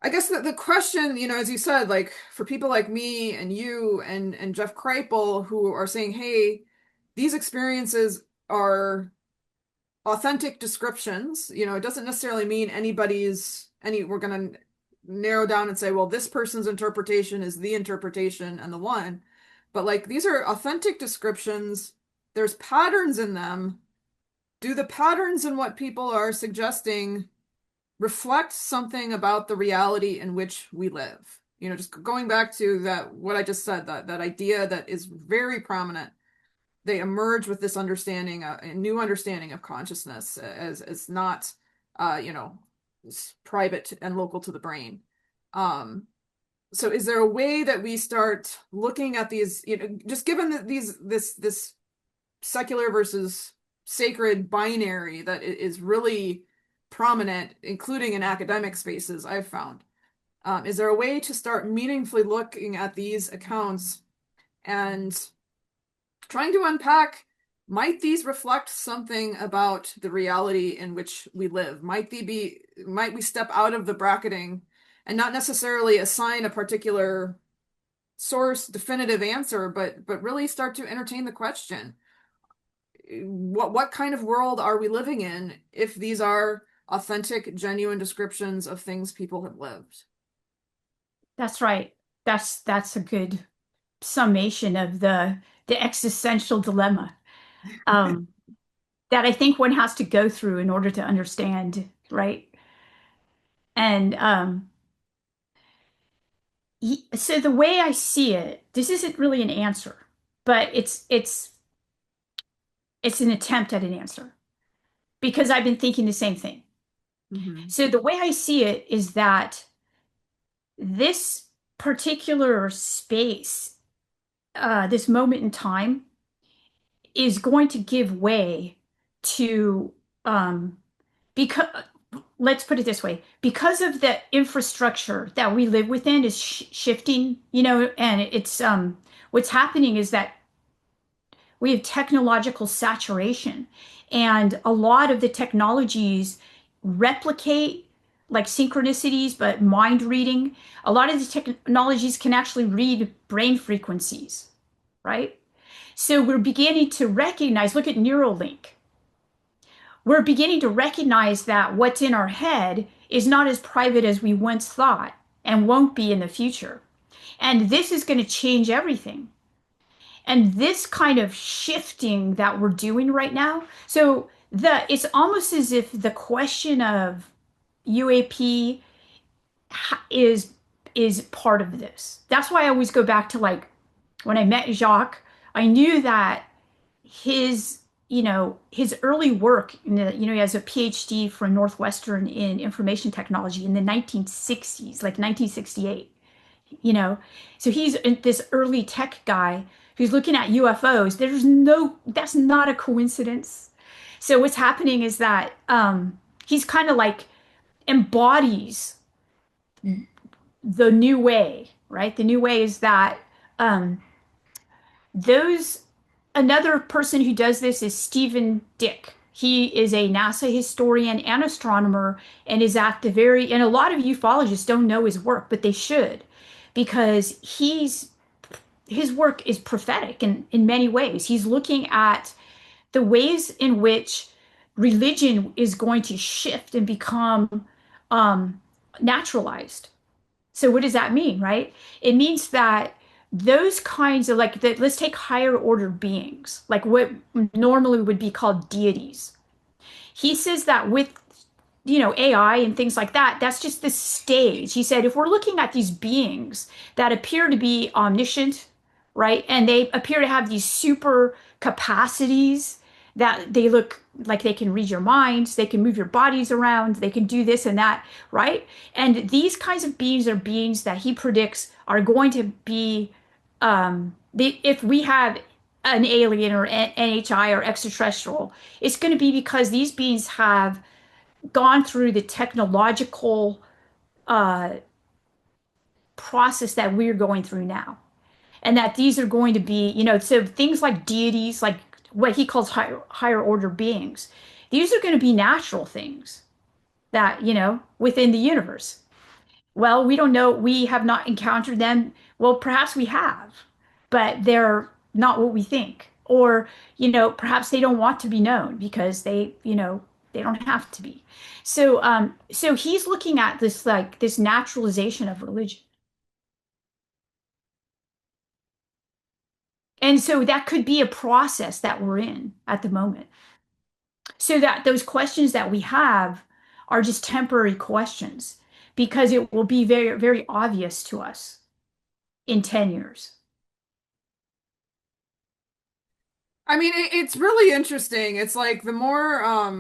I guess the question, as you said, like for people like me and you and Jeff Kripal who are saying, hey, these experiences are authentic descriptions. It doesn't necessarily mean we're going to narrow down and say, well, this person's interpretation is the interpretation and the one. But like these are authentic descriptions. There's patterns in them. Do the patterns in what people are suggesting reflect something about the reality in which we live? Just going back to that, what I just said, that idea that is very prominent. They emerge with this understanding, a new understanding of consciousness as not, private and local to the brain. So is there a way that we start looking at these, just given that this secular versus sacred binary that is really prominent, including in academic spaces, I've found. Is there a way to start meaningfully looking at these accounts and trying to unpack, might these reflect something about the reality in which we live? Might we step out of the bracketing and not necessarily assign a particular source definitive answer, but really start to entertain the question, what kind of world are we living in if these are authentic, genuine descriptions of things people have lived? that's right. That's a good summation of the existential dilemma um, that I think one has to go through in order to understand, right? And so the way I see it, this isn't really an answer, but it's an attempt at an answer because I've been thinking the same thing. Mm-hmm. So the way I see it is that this particular space, this moment in time, is going to give way to because let's put it this way, because of the infrastructure that we live within is shifting, and it's what's happening is that we have technological saturation, and a lot of the technologies replicate like synchronicities, but mind reading. A lot of the technologies can actually read brain frequencies, right? So we're beginning to recognize, look at Neuralink. We're beginning to recognize that what's in our head is not as private as we once thought and won't be in the future. And this is going to change everything. And this kind of shifting that we're doing right now, so it's almost as if the question of UAP is is part of this. That's why I always go back to like when I met Jacques, I knew that his his early work he has a PhD from Northwestern in information technology in the 1960s, like 1968, you know. So he's this early tech guy who's looking at UFOs. That's not a coincidence. So what's happening is that he's kind of like embodies the new way, right? The new way is that um, those another person who does this is Stephen Dick. He is a NASA historian and astronomer and is at the very, and a lot of ufologists don't know his work, but they should, because his work is prophetic in many ways. He's looking at the ways in which religion is going to shift and become naturalized. So what does that mean, right? It means that those kinds of like let's take higher order beings, like what normally would be called deities. He says that with AI and things like that, that's just the stage. He said if we're looking at these beings that appear to be omniscient, right? And they appear to have these super capacities that they look like they can read your minds, they can move your bodies around, they can do this and that, right? And these kinds of beings are beings that he predicts are going to be if we have an alien or NHI or extraterrestrial, it's going to be because these beings have gone through the technological uh, process that we're going through now. And that these are going to be, so things like deities, like what he calls higher order beings, these are going to be natural things that, within the universe. Well, we don't know. We have not encountered them. Well, perhaps we have, but they're not what we think. Or, perhaps they don't want to be known because they don't have to be. So he's looking at this like this naturalization of religion. And so that could be a process that we're in at the moment. So that those questions that we have are just temporary questions because it will be very, very obvious to us in 10 years. I mean, it's really interesting. It's like the more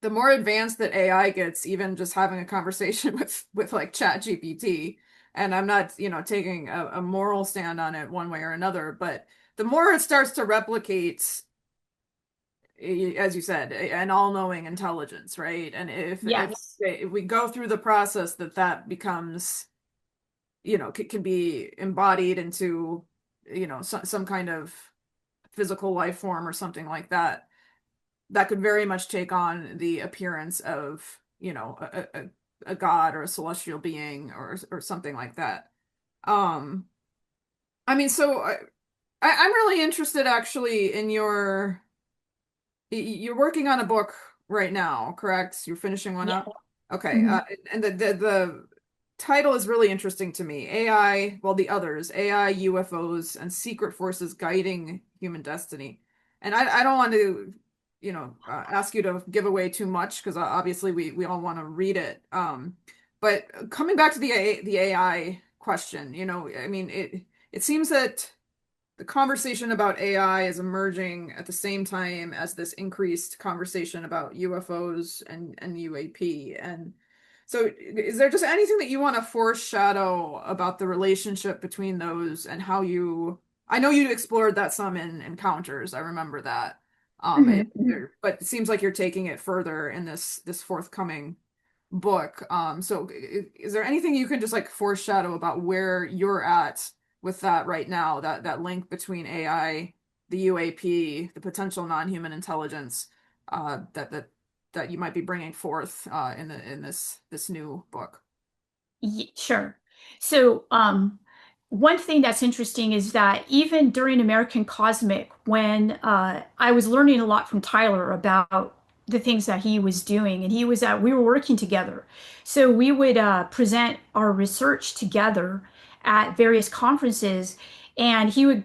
advanced that AI gets, even just having a conversation with like Chat GPT, and I'm not, taking a moral stand on it one way or another, but the more it starts to replicate, as you said, an all-knowing intelligence, right? And Yes. if we go through the process that becomes, can be embodied into, some kind of physical life form or something like that, that could very much take on the appearance of, a god or a celestial being or something like that. Um, I mean, so I'm really interested actually in you're working on a book right now, correct? You're finishing one Yeah. up? Okay. Mhm. And the title is really interesting to me. AI, well, the others, AI, UFOs, and secret forces guiding human destiny. And I don't want to, ask you to give away too much because obviously we all want to read it. But coming back to the AI question, I mean, it seems that the conversation about AI is emerging at the same time as this increased conversation about UFOs and UAP. And so, is there just anything that you want to foreshadow about the relationship between those and how I know you explored that some in Encounters. I remember that. Mhm. Mhm. But it seems like you're taking it further in this forthcoming book. So is there anything you can just like foreshadow about where you're at with that right now, that link between AI, the UAP, the potential non-human intelligence, that you might be bringing forth in this new book? Sure. So, one thing that's interesting is that even during American Cosmic, when I was learning a lot from Tyler about the things that he was doing, and we were working together. So we would present our research together at various conferences, and he would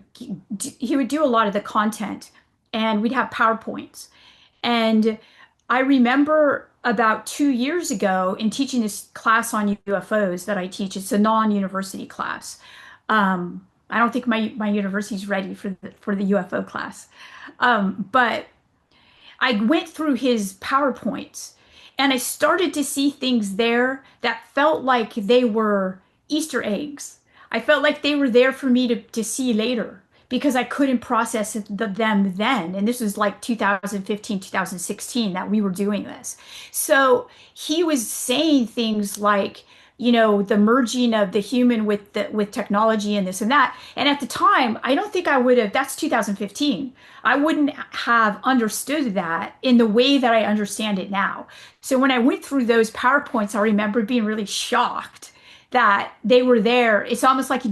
do a lot of the content, and we'd have PowerPoints. And I remember about 2 years ago in teaching this class on UFOs that I teach, it's a non-university class. I don't think my university's ready for the UFO class. But I went through his PowerPoints and I started to see things there that felt like they were Easter eggs. I felt like they were there for me to see later because I couldn't process them then. And this was like 2015, 2016 that we were doing this. So he was saying things like, the merging of the human with technology and this and that. And at the time, I don't think I would have, that's 2015. I wouldn't have understood that in the way that I understand it now. So when I went through those PowerPoints, I remember being really shocked that they were there. It's almost like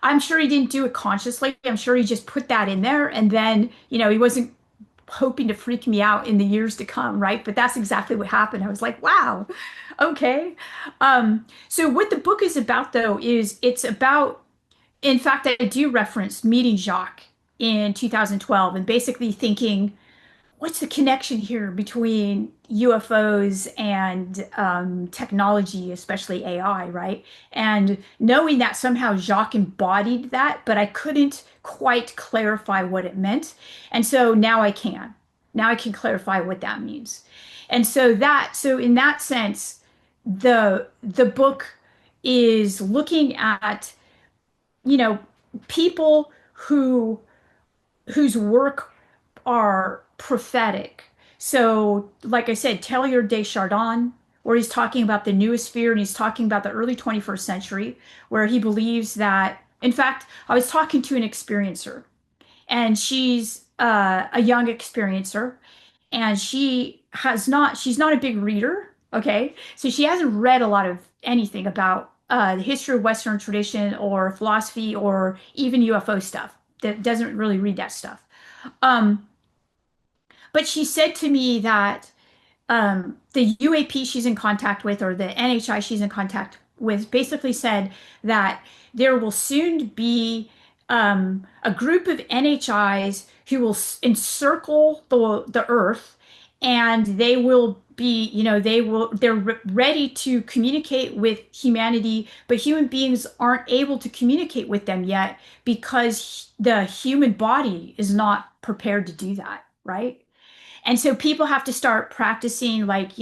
I'm sure he didn't do it consciously. I'm sure he just put that in there and then, he wasn't hoping to freak me out in the years to come, right? But that's exactly what happened. I was like, wow, okay. So what the book is about though is it's about, in fact, I do reference meeting Jacques in 2012 and basically thinking, what's the connection here between UFOs and technology, especially AI, right? And knowing that somehow Jacques embodied that, but I couldn't quite clarify what it meant. And so now I can. Now I can clarify what that means. And so in that sense, the book is looking at, you know, people whose work are prophetic. So, like I said, Taylor de Chardin, where he's talking about the newest sphere and he's talking about the early 21st century, where he believes that, in fact, I was talking to an experiencer, and she's a young experiencer, and she's not a big reader, okay? So she hasn't read a lot of anything about the history of Western tradition or philosophy or even UFO stuff. That doesn't really read that stuff. Um, but she said to me that the UAP she's in contact with, or the NHI she's in contact with, basically said that there will soon be a group of NHIs who will encircle the Earth, and they will be, they're ready to communicate with humanity, but human beings aren't able to communicate with them yet because the human body is not prepared to do that, right? And so people have to start practicing, like,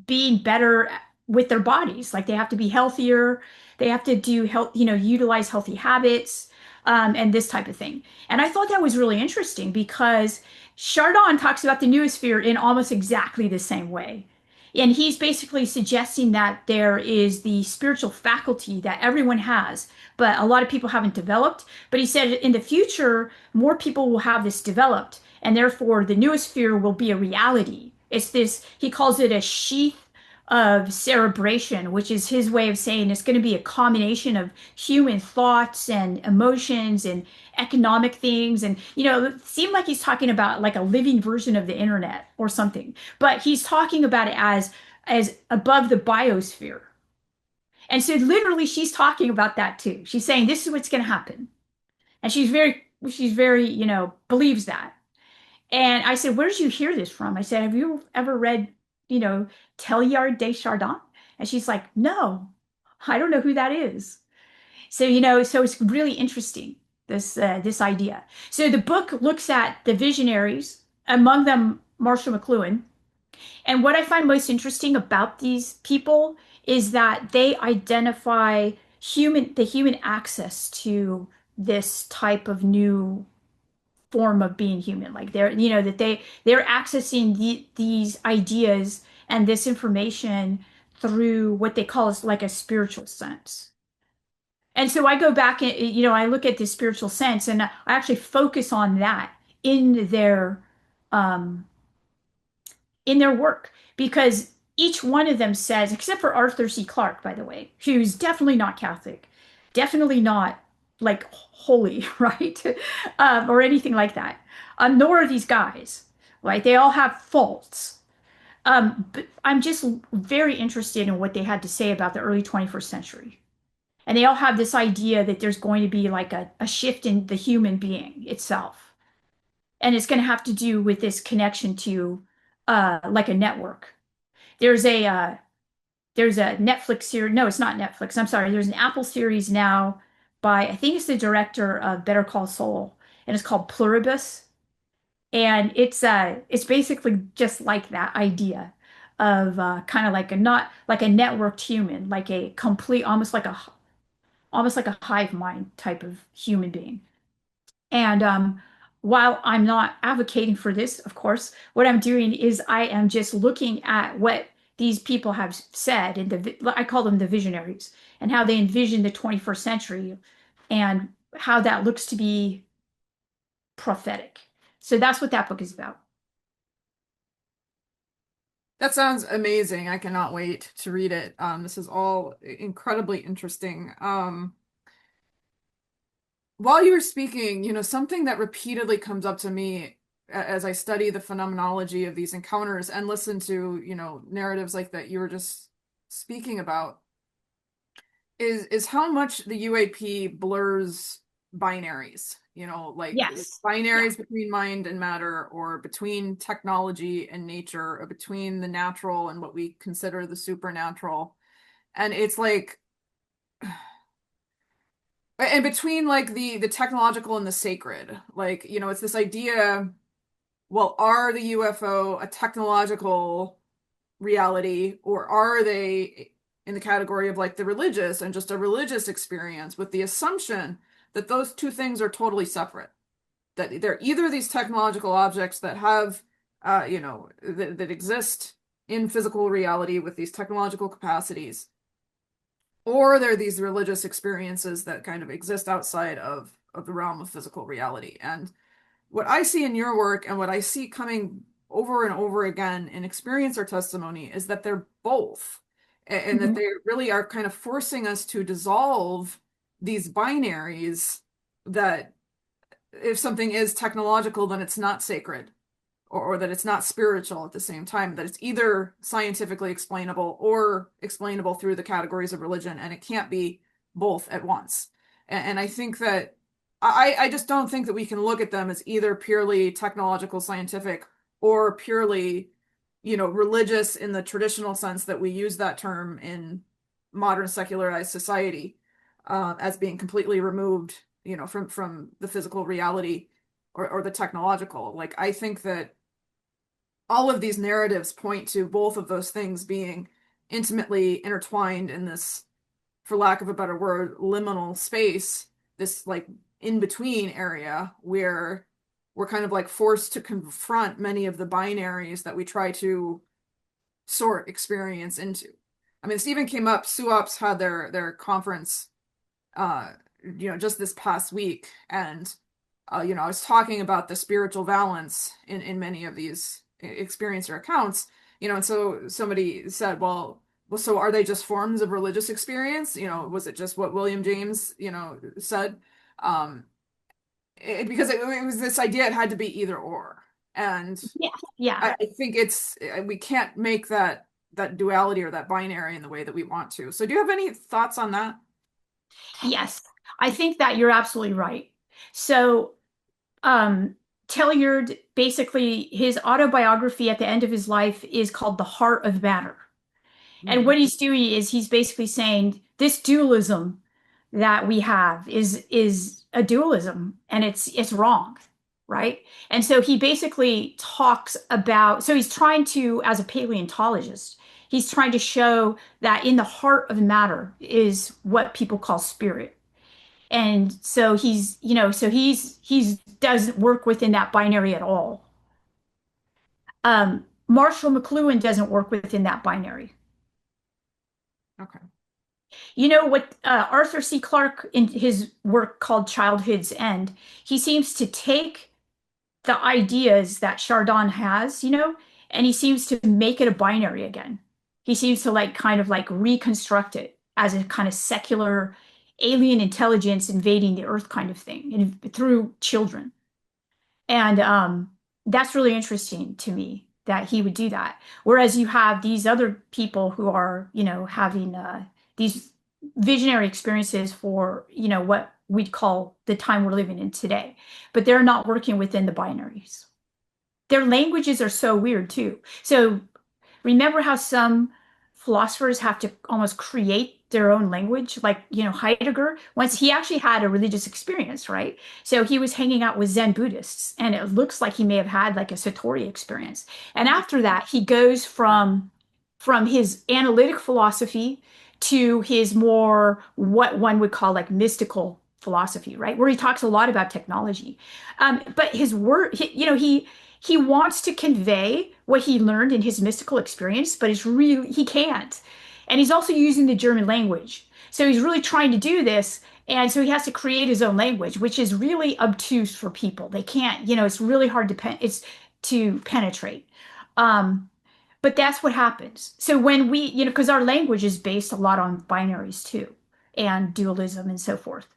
being better with their bodies. Like, they have to be healthier. They have to do health, utilize healthy habits, and this type of thing. And I thought that was really interesting because Chardon talks about the noosphere in almost exactly the same way. And he's basically suggesting that there is the spiritual faculty that everyone has, but a lot of people haven't developed. But he said in the future, more people will have this developed, and therefore the noosphere will be a reality. It's this, he calls it a sheath of cerebration, which is his way of saying it's going to be a combination of human thoughts and emotions and economic things. And, it seemed like he's talking about like a living version of the internet or something, but he's talking about it as above the biosphere. And so literally she's talking about that too. She's saying this is what's going to happen. And she's very, believes that. And I said, where did you hear this from? I said, have you ever read, you know, Teilhard de Chardin? And she's like, no, I don't know who that is. So, so it's really interesting, this idea. So the book looks at the visionaries, among them Marshall McLuhan. And what I find most interesting about these people is that they identify the human access to this type of new form of being human. Like, that they're accessing these ideas and this information through what they call is like a spiritual sense. And so I go back and, I look at this spiritual sense, and I actually focus on that in their um in their work, because each one of them says, except for Arthur C. Clarke, by the way, who's definitely not Catholic, definitely not like holy, right? Or anything like that. Nor are these guys, right? They all have faults. But I'm just very interested in what they had to say about the early 21st century. And they all have this idea that there's going to be like a shift in the human being itself. And it's going to have to do with this connection to like a network. There's a uh, there's a Netflix series. No, it's not Netflix. I'm sorry. There's an Apple series now by, I think it's the director of Better Call Saul, and it's called Pluribus. And it's basically just like that idea of kind of like a, not like a networked human, like a complete, almost like a hive mind type of human being. And while I'm not advocating for this, of course, what I'm doing is I am just looking at what these people have said, and I call them the visionaries, and how they envision the 21st century, and how that looks to be prophetic. So that's what that book is about. That sounds amazing. I cannot wait to read it. This is all incredibly interesting. While you were speaking, something that repeatedly comes up to me as I study the phenomenology of these encounters and listen to, narratives like that you were just speaking about is how much the UAP blurs binaries, like Yes. Yeah. binaries between mind and matter, or between technology and nature, or between the natural and what we consider the supernatural. And it's like, and between like the technological and the sacred, like, it's this idea, well, are the UFO a technological reality, or are they in the category of like the religious and just a religious experience with the assumption that those two things are totally separate, that they're either these technological objects that have, that exist in physical reality with these technological capacities, or they're these religious experiences that kind of exist outside of the realm of physical reality. And what I see in your work and what I see coming over and over again in experience or testimony is that they're both, and that Mhm. they really are kind of forcing us to dissolve these binaries that if something is technological, then it's not sacred, or that it's not spiritual at the same time, that it's either scientifically explainable or explainable through the categories of religion, and it can't be both at once. And I think that I just don't think that we can look at them as either purely technological, scientific, or purely, religious in the traditional sense that we use that term in modern secularized society, as being completely removed, from the physical reality or the technological. Like, I think that all of these narratives point to both of those things being intimately intertwined in this, for lack of a better word, liminal space, this like in between area where we're kind of like forced to confront many of the binaries that we try to sort experience into. I mean, this even came up, SUOPs had their conference, uh, just this past week. And, I was talking about the spiritual valence in many of these experiencer accounts, and so somebody said, well, so are they just forms of religious experience? Was it just what William James, said? Um, because it was this idea it had to be either or. And Yeah, yeah, I think we can't make that duality or that binary in the way that we want to. So do you have any thoughts on that? yes. I think that you're absolutely right. So, um, Tellard, basically, his autobiography at the end of his life is called The Heart of Matter. And Mm. what he's doing is he's basically saying this dualism that we have is a dualism and it's wrong, right? And so he basically talks about, so he's trying to, as a paleontologist, he's trying to show that in the heart of matter is what people call spirit. And so he's doesn't work within that binary at all. Marshall McLuhan doesn't work within that binary. Okay. You know what Arthur C. Clarke in his work called Childhood's End, he seems to take the ideas that Chardin has, and he seems to make it a binary again. He seems to like kind of like reconstruct it as a kind of secular alien intelligence invading the earth kind of thing through children. And that's really interesting to me that he would do that. Whereas you have these other people who are, having these visionary experiences for, what we'd call the time we're living in today, but they're not working within the binaries. Their languages are so weird too. So remember how some philosophers have to almost create their own language, like, Heidegger, once he actually had a religious experience, right? So he was hanging out with Zen Buddhists, and it looks like he may have had like a Satori experience. And after that, he goes from his analytic philosophy to his more what one would call like mystical philosophy, right? Where he talks a lot about technology. But his word, he wants to convey what he learned in his mystical experience, but it's really he can't. And he's also using the German language. So he's really trying to do this. And so he has to create his own language, which is really obtuse for people. They can't, it's really hard to penetrate. Um, but that's what happens. So when we, because our language is based a lot on binaries too, and dualism and so forth.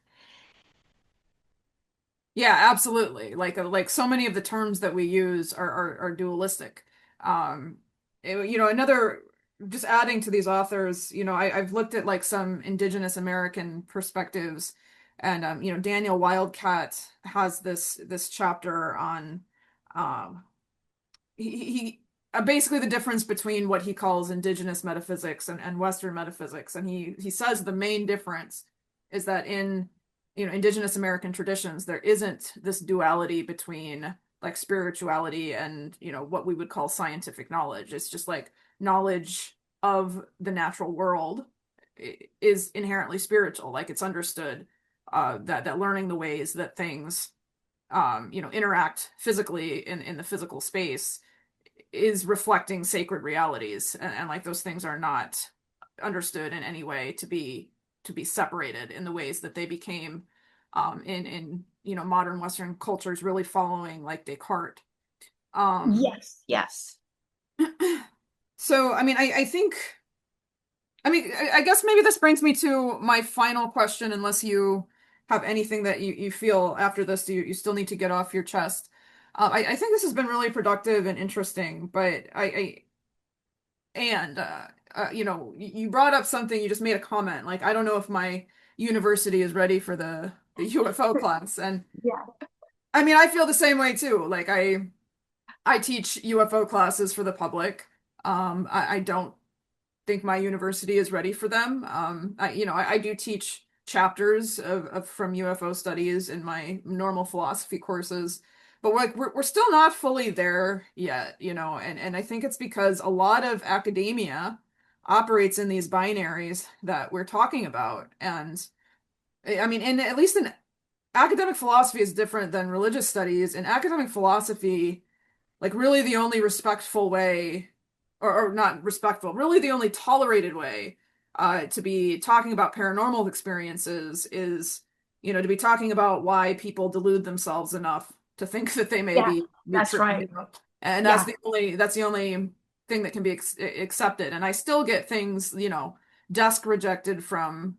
Yeah, absolutely. Like so many of the terms that we use are dualistic. Um, another, just adding to these authors, I've looked at like some Indigenous American perspectives, and Daniel Wildcat has this chapter on, um, he basically the difference between what he calls indigenous metaphysics and Western metaphysics. And he says the main difference is that in indigenous American traditions, there isn't this duality between like spirituality and what we would call scientific knowledge. It's just like knowledge of the natural world. is inherently spiritual. Like it's understood that learning the ways that things interact physically in the physical space is reflecting sacred realities, and like those things are not understood in any way to be separated in the ways that they became in modern Western cultures, really following like Descartes. Um, Yes, yes. so I mean, I think I guess maybe this brings me to my final question, unless you have anything that you feel after this you still need to get off your chest. I think this has been really productive and interesting, but and you brought up something, you just made a comment, like, I don't know if my university is ready for the UFO class. And Yeah. I mean, I feel the same way too. Like I teach UFO classes for the public. I don't think my university is ready for them. I do teach chapters of from UFO studies in my normal philosophy courses, but we're still not fully there yet, and I think it's because a lot of academia operates in these binaries that we're talking about. And I mean, and at least in academic philosophy is different than religious studies. In academic philosophy, like really the only respectful way, or not respectful, really the only tolerated way to be talking about paranormal experiences is, to be talking about why people delude themselves enough to think that they may Yeah, be that's true, right. and Yeah. that's the only thing that can be accepted. And I still get things, desk rejected from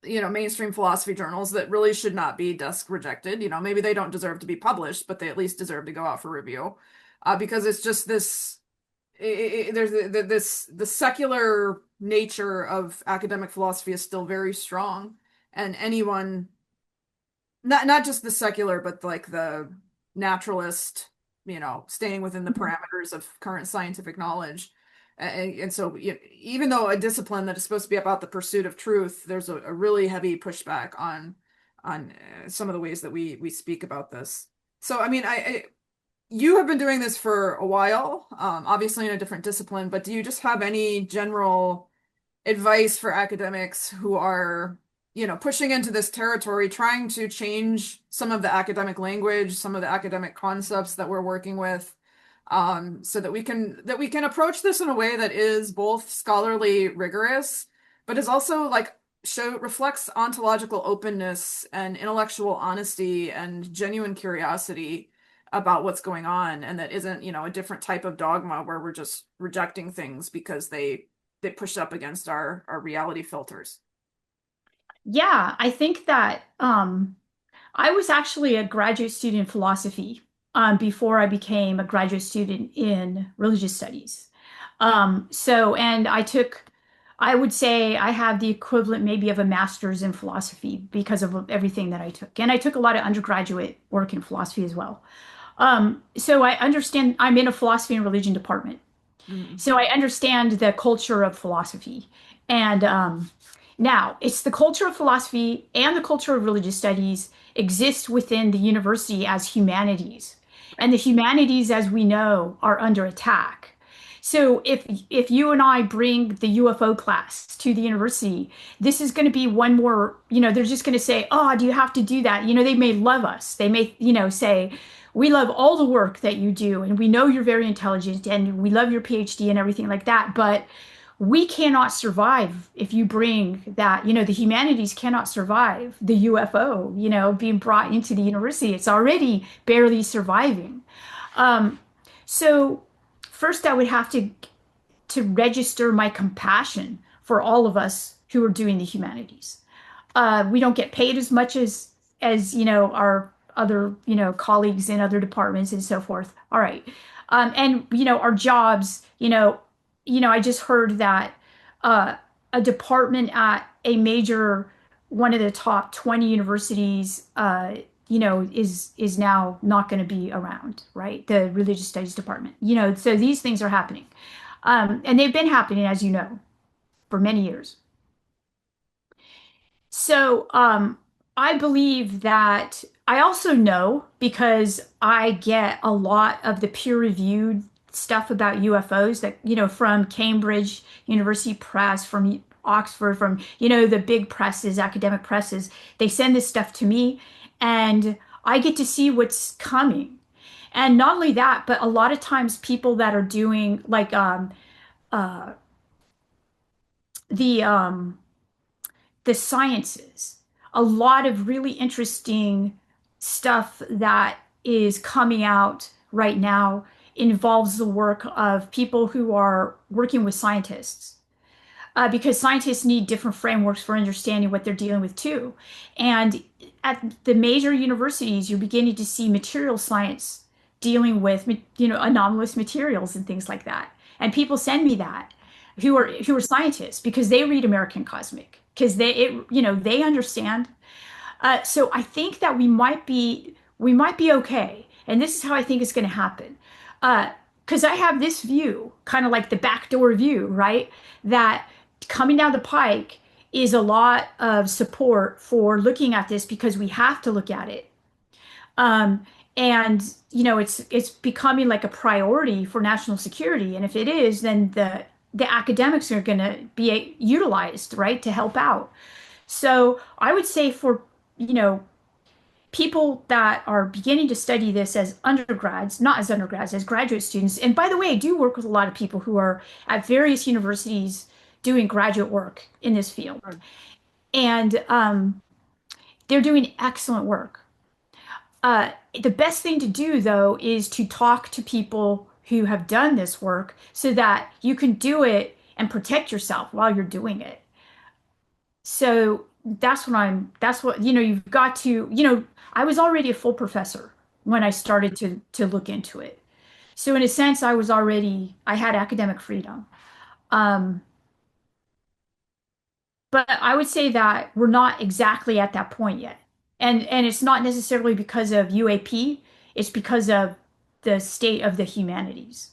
mainstream philosophy journals that really should not be desk rejected. Maybe they don't deserve to be published, but they at least deserve to go out for review, because it's just this. There's the secular nature of academic philosophy is still very strong, and anyone, not just the secular, but like the naturalist, staying within the Mhm. parameters of current scientific knowledge. And so, even though a discipline that is supposed to be about the pursuit of truth, there's a really heavy pushback on some of the ways that we speak about this. So, I mean, you have been doing this for a while, obviously in a different discipline, but do you just have any general advice for academics who are, pushing into this territory, trying to change some of the academic language, some of the academic concepts that we're working with, so that we can approach this in a way that is both scholarly rigorous, but is also like reflects ontological openness and intellectual honesty and genuine curiosity about what's going on, and that isn't, a different type of dogma where we're just rejecting things because they push up against our reality filters. Yeah, I think that I was actually a graduate student in philosophy before I became a graduate student in religious studies. And I would say I have the equivalent maybe of a master's in philosophy because of everything that I took. And I took a lot of undergraduate work in philosophy as well. So I understand I'm in a philosophy and religion department. Mm. So I understand the culture of philosophy. And now it's the culture of philosophy and the culture of religious studies exist within the university as humanities. And the humanities, as we know, are under attack. So if you and I bring the UFO class to the university, this is going to be one more, they're just going to say, "Oh, do you have to do that?" They may love us. They may, say, "We love all the work that you do, and we know you're very intelligent, and we love your PhD and everything like that, but we cannot survive if you bring that, the humanities cannot survive the UFO, being brought into the university. It's already barely surviving." Um, so first I would have to register my compassion for all of us who are doing the humanities. We don't get paid as much as our other colleagues in other departments and so forth. All right, and our jobs. I just heard that uh, a department at a major one of the top 20 universities. Is now not going to be around, right? The religious studies department. So these things are happening, and they've been happening, as you know, for many years. So, I believe that I also know because I get a lot of the peer-reviewed stuff about UFOs that, from Cambridge University Press, from Oxford, from, the big presses, academic presses. They send this stuff to me, and I get to see what's coming. And not only that, but a lot of times people that are doing like uh, the um, the sciences, a lot of really interesting stuff that is coming out right now involves the work of people who are working with scientists. Because scientists need different frameworks for understanding what they're dealing with too. And at the major universities, you're beginning to see material science dealing with, anomalous materials and things like that. And people send me that who are scientists because they read American Cosmic because they understand. So I think that we might be okay. And this is how I think it's going to happen. Because I have this view, kind of like the backdoor view, right? That coming down the pike is a lot of support for looking at this because we have to look at it. Um, and it's becoming like a priority for national security. And if it is, then the academics are going to be utilized, right, to help out. So I would say for, you know, people that are beginning to study this as undergrads, not as undergrads, as graduate students. And by the way, I do work with a lot of people who are at various universities doing graduate work in this field. And they're doing excellent work. The best thing to do, though, is to talk to people who have done this work so that you can do it and protect yourself while you're doing it. So that's what, you've got to, I was already a full professor when I started to look into it. So in a sense, I had academic freedom. Um, but I would say that we're not exactly at that point yet. And it's not necessarily because of UAP, it's because of the state of the humanities.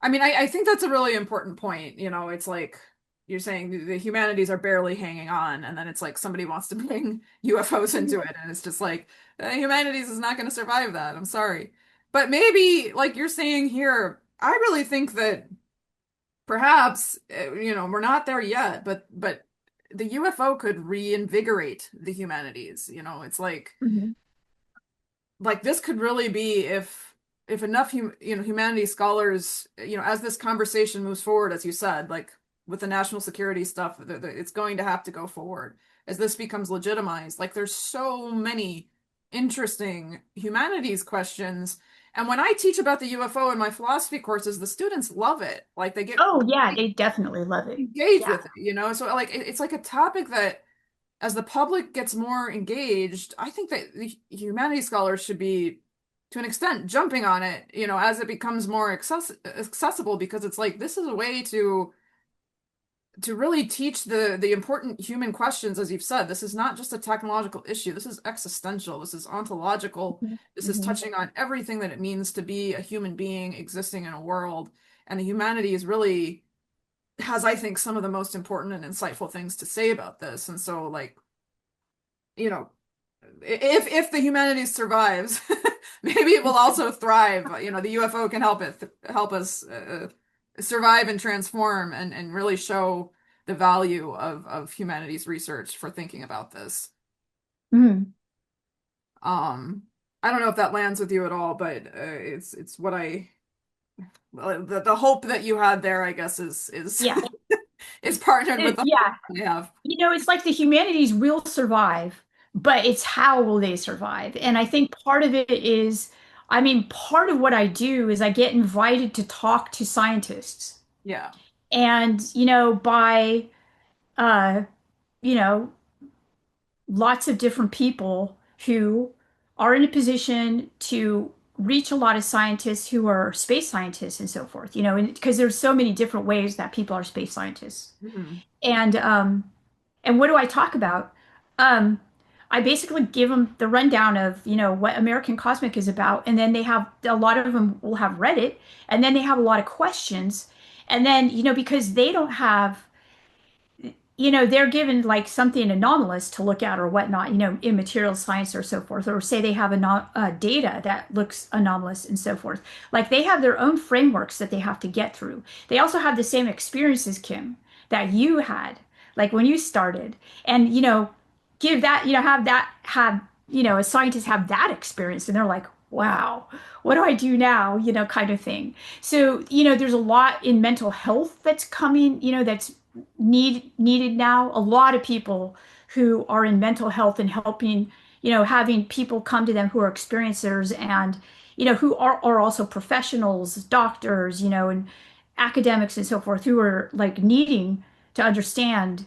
I mean, I think that's a really important point. It's like you're saying the humanities are barely hanging on, and then it's like somebody wants to bring UFOs into it, and it's just like humanities is not going to survive that. I'm sorry. But maybe, like you're saying here, I really think that perhaps, we're not there yet, but the UFO could reinvigorate the humanities. It's Mhm. like this could really be if enough humanities scholars, as this conversation moves forward, as you said, like with the national security stuff, it's going to have to go forward as this becomes legitimized. Like there's so many interesting humanities questions, and when I teach about the UFO in my philosophy courses, the students love it. Like they get Oh yeah, really they definitely love it. engaged Yeah. with it. So like it's like a topic that as the public gets more engaged, I think that the humanities scholars should be, to an extent, jumping on it, as it becomes more accessible, because it's like this is a way to really teach the important human questions, as you've said. This is not just a technological issue. This is existential. This is ontological. Mhm. This is Mhm. touching on everything that it means to be a human being existing in a world. And the humanities really has, I think, some of the most important and insightful things to say about this. And so, like, you know, if the humanities survives, maybe it will also thrive. The UFO can help us survive and transform and really show the value of humanities research for thinking about this. Mhm. Um, I don't know if that lands with you at all, but it's what the hope that you had there, I guess, is Yeah. is partnered with the hope Yeah. I have. It's like the humanities will survive, but it's how will they survive? And I think part of it is, I mean, part of what I do is I get invited to talk to scientists. Yeah. And, by, uh, you know, lots of different people who are in a position to reach a lot of scientists who are space scientists and so forth, and because there's so many different ways that people are space scientists. Mhm. And what do I talk about? Um, I basically give them the rundown of, what American Cosmic is about, and then they have a lot of them will have read it, and then they have a lot of questions, and then, because they don't have, they're given like something anomalous to look at or whatnot, in material science or so forth, or say they have data that looks anomalous and so forth. Like they have their own frameworks that they have to get through. They also have the same experiences, Kim. that you had, like when you started, and give that, have a scientist have that experience, and they're like, wow, what do I do now? Kind of thing. So, there's a lot in mental health that's coming, that's needed now. A lot of people who are in mental health and helping, having people come to them who are experiencers and, who are also professionals, doctors, and academics and so forth, who are like needing to understand.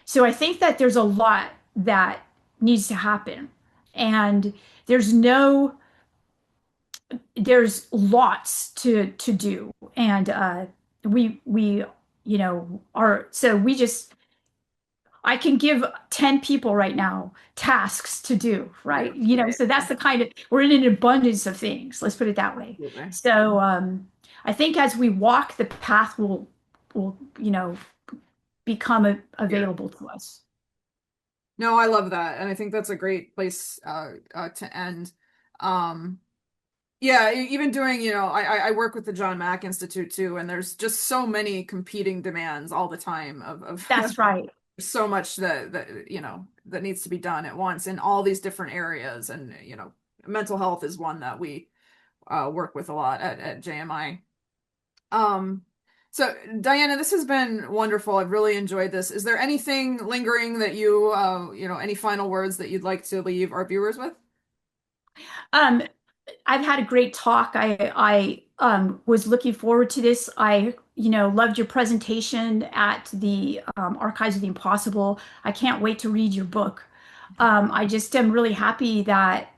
So I think that there's a lot that needs to happen. And there's no there's lots to do. And we are so we just I can give 10 people right now tasks to do, right? Yeah, So that's the kind of, we're in an abundance of things, let's put it that way. absolutely. So I think as we walk, the path will become Yeah. available to us. No, I love that. And I think that's a great place to end. Um, yeah, even doing, I work with the John Mack Institute too, and there's just so many competing demands all the time of That's right. so much that needs to be done at once in all these different areas. And, mental health is one that we work with a lot at JMI. Um, so Diana, this has been wonderful. I've really enjoyed this. Is there anything lingering that any final words that you'd like to leave our viewers with? Um, I've had a great talk. I was looking forward to this. I loved your presentation at the Archives of the Impossible. I can't wait to read your book. I just am really happy that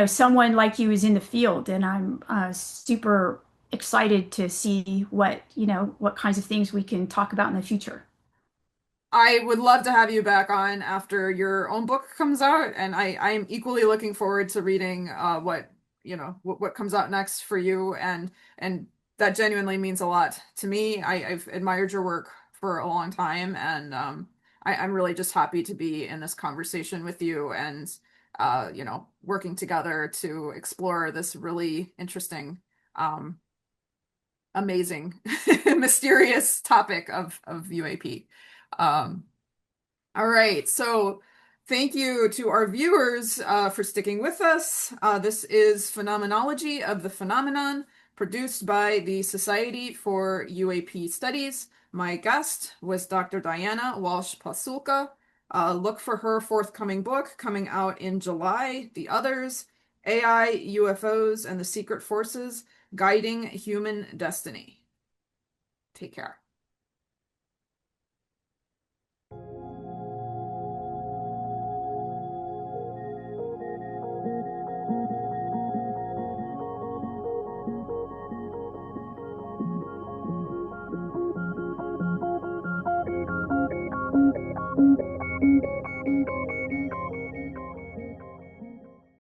someone like you is in the field, and I'm super excited to see what kinds of things we can talk about in the future. I would love to have you back on after your own book comes out, and I am equally looking forward to reading what comes out next for you, and that genuinely means a lot to me. I've admired your work for a long time, and I'm really just happy to be in this conversation with you and working together to explore this really interesting, amazing, mysterious topic of UAP. Um, all right, so thank you to our viewers for sticking with us. This is Phenomenology of the Phenomenon, produced by the Society for UAP Studies. My guest was Dr. Diana Walsh Pasulka. Look for her forthcoming book coming out in July, The Others, AI, UFOs, and the Secret Forces Guiding Human Destiny. Take care.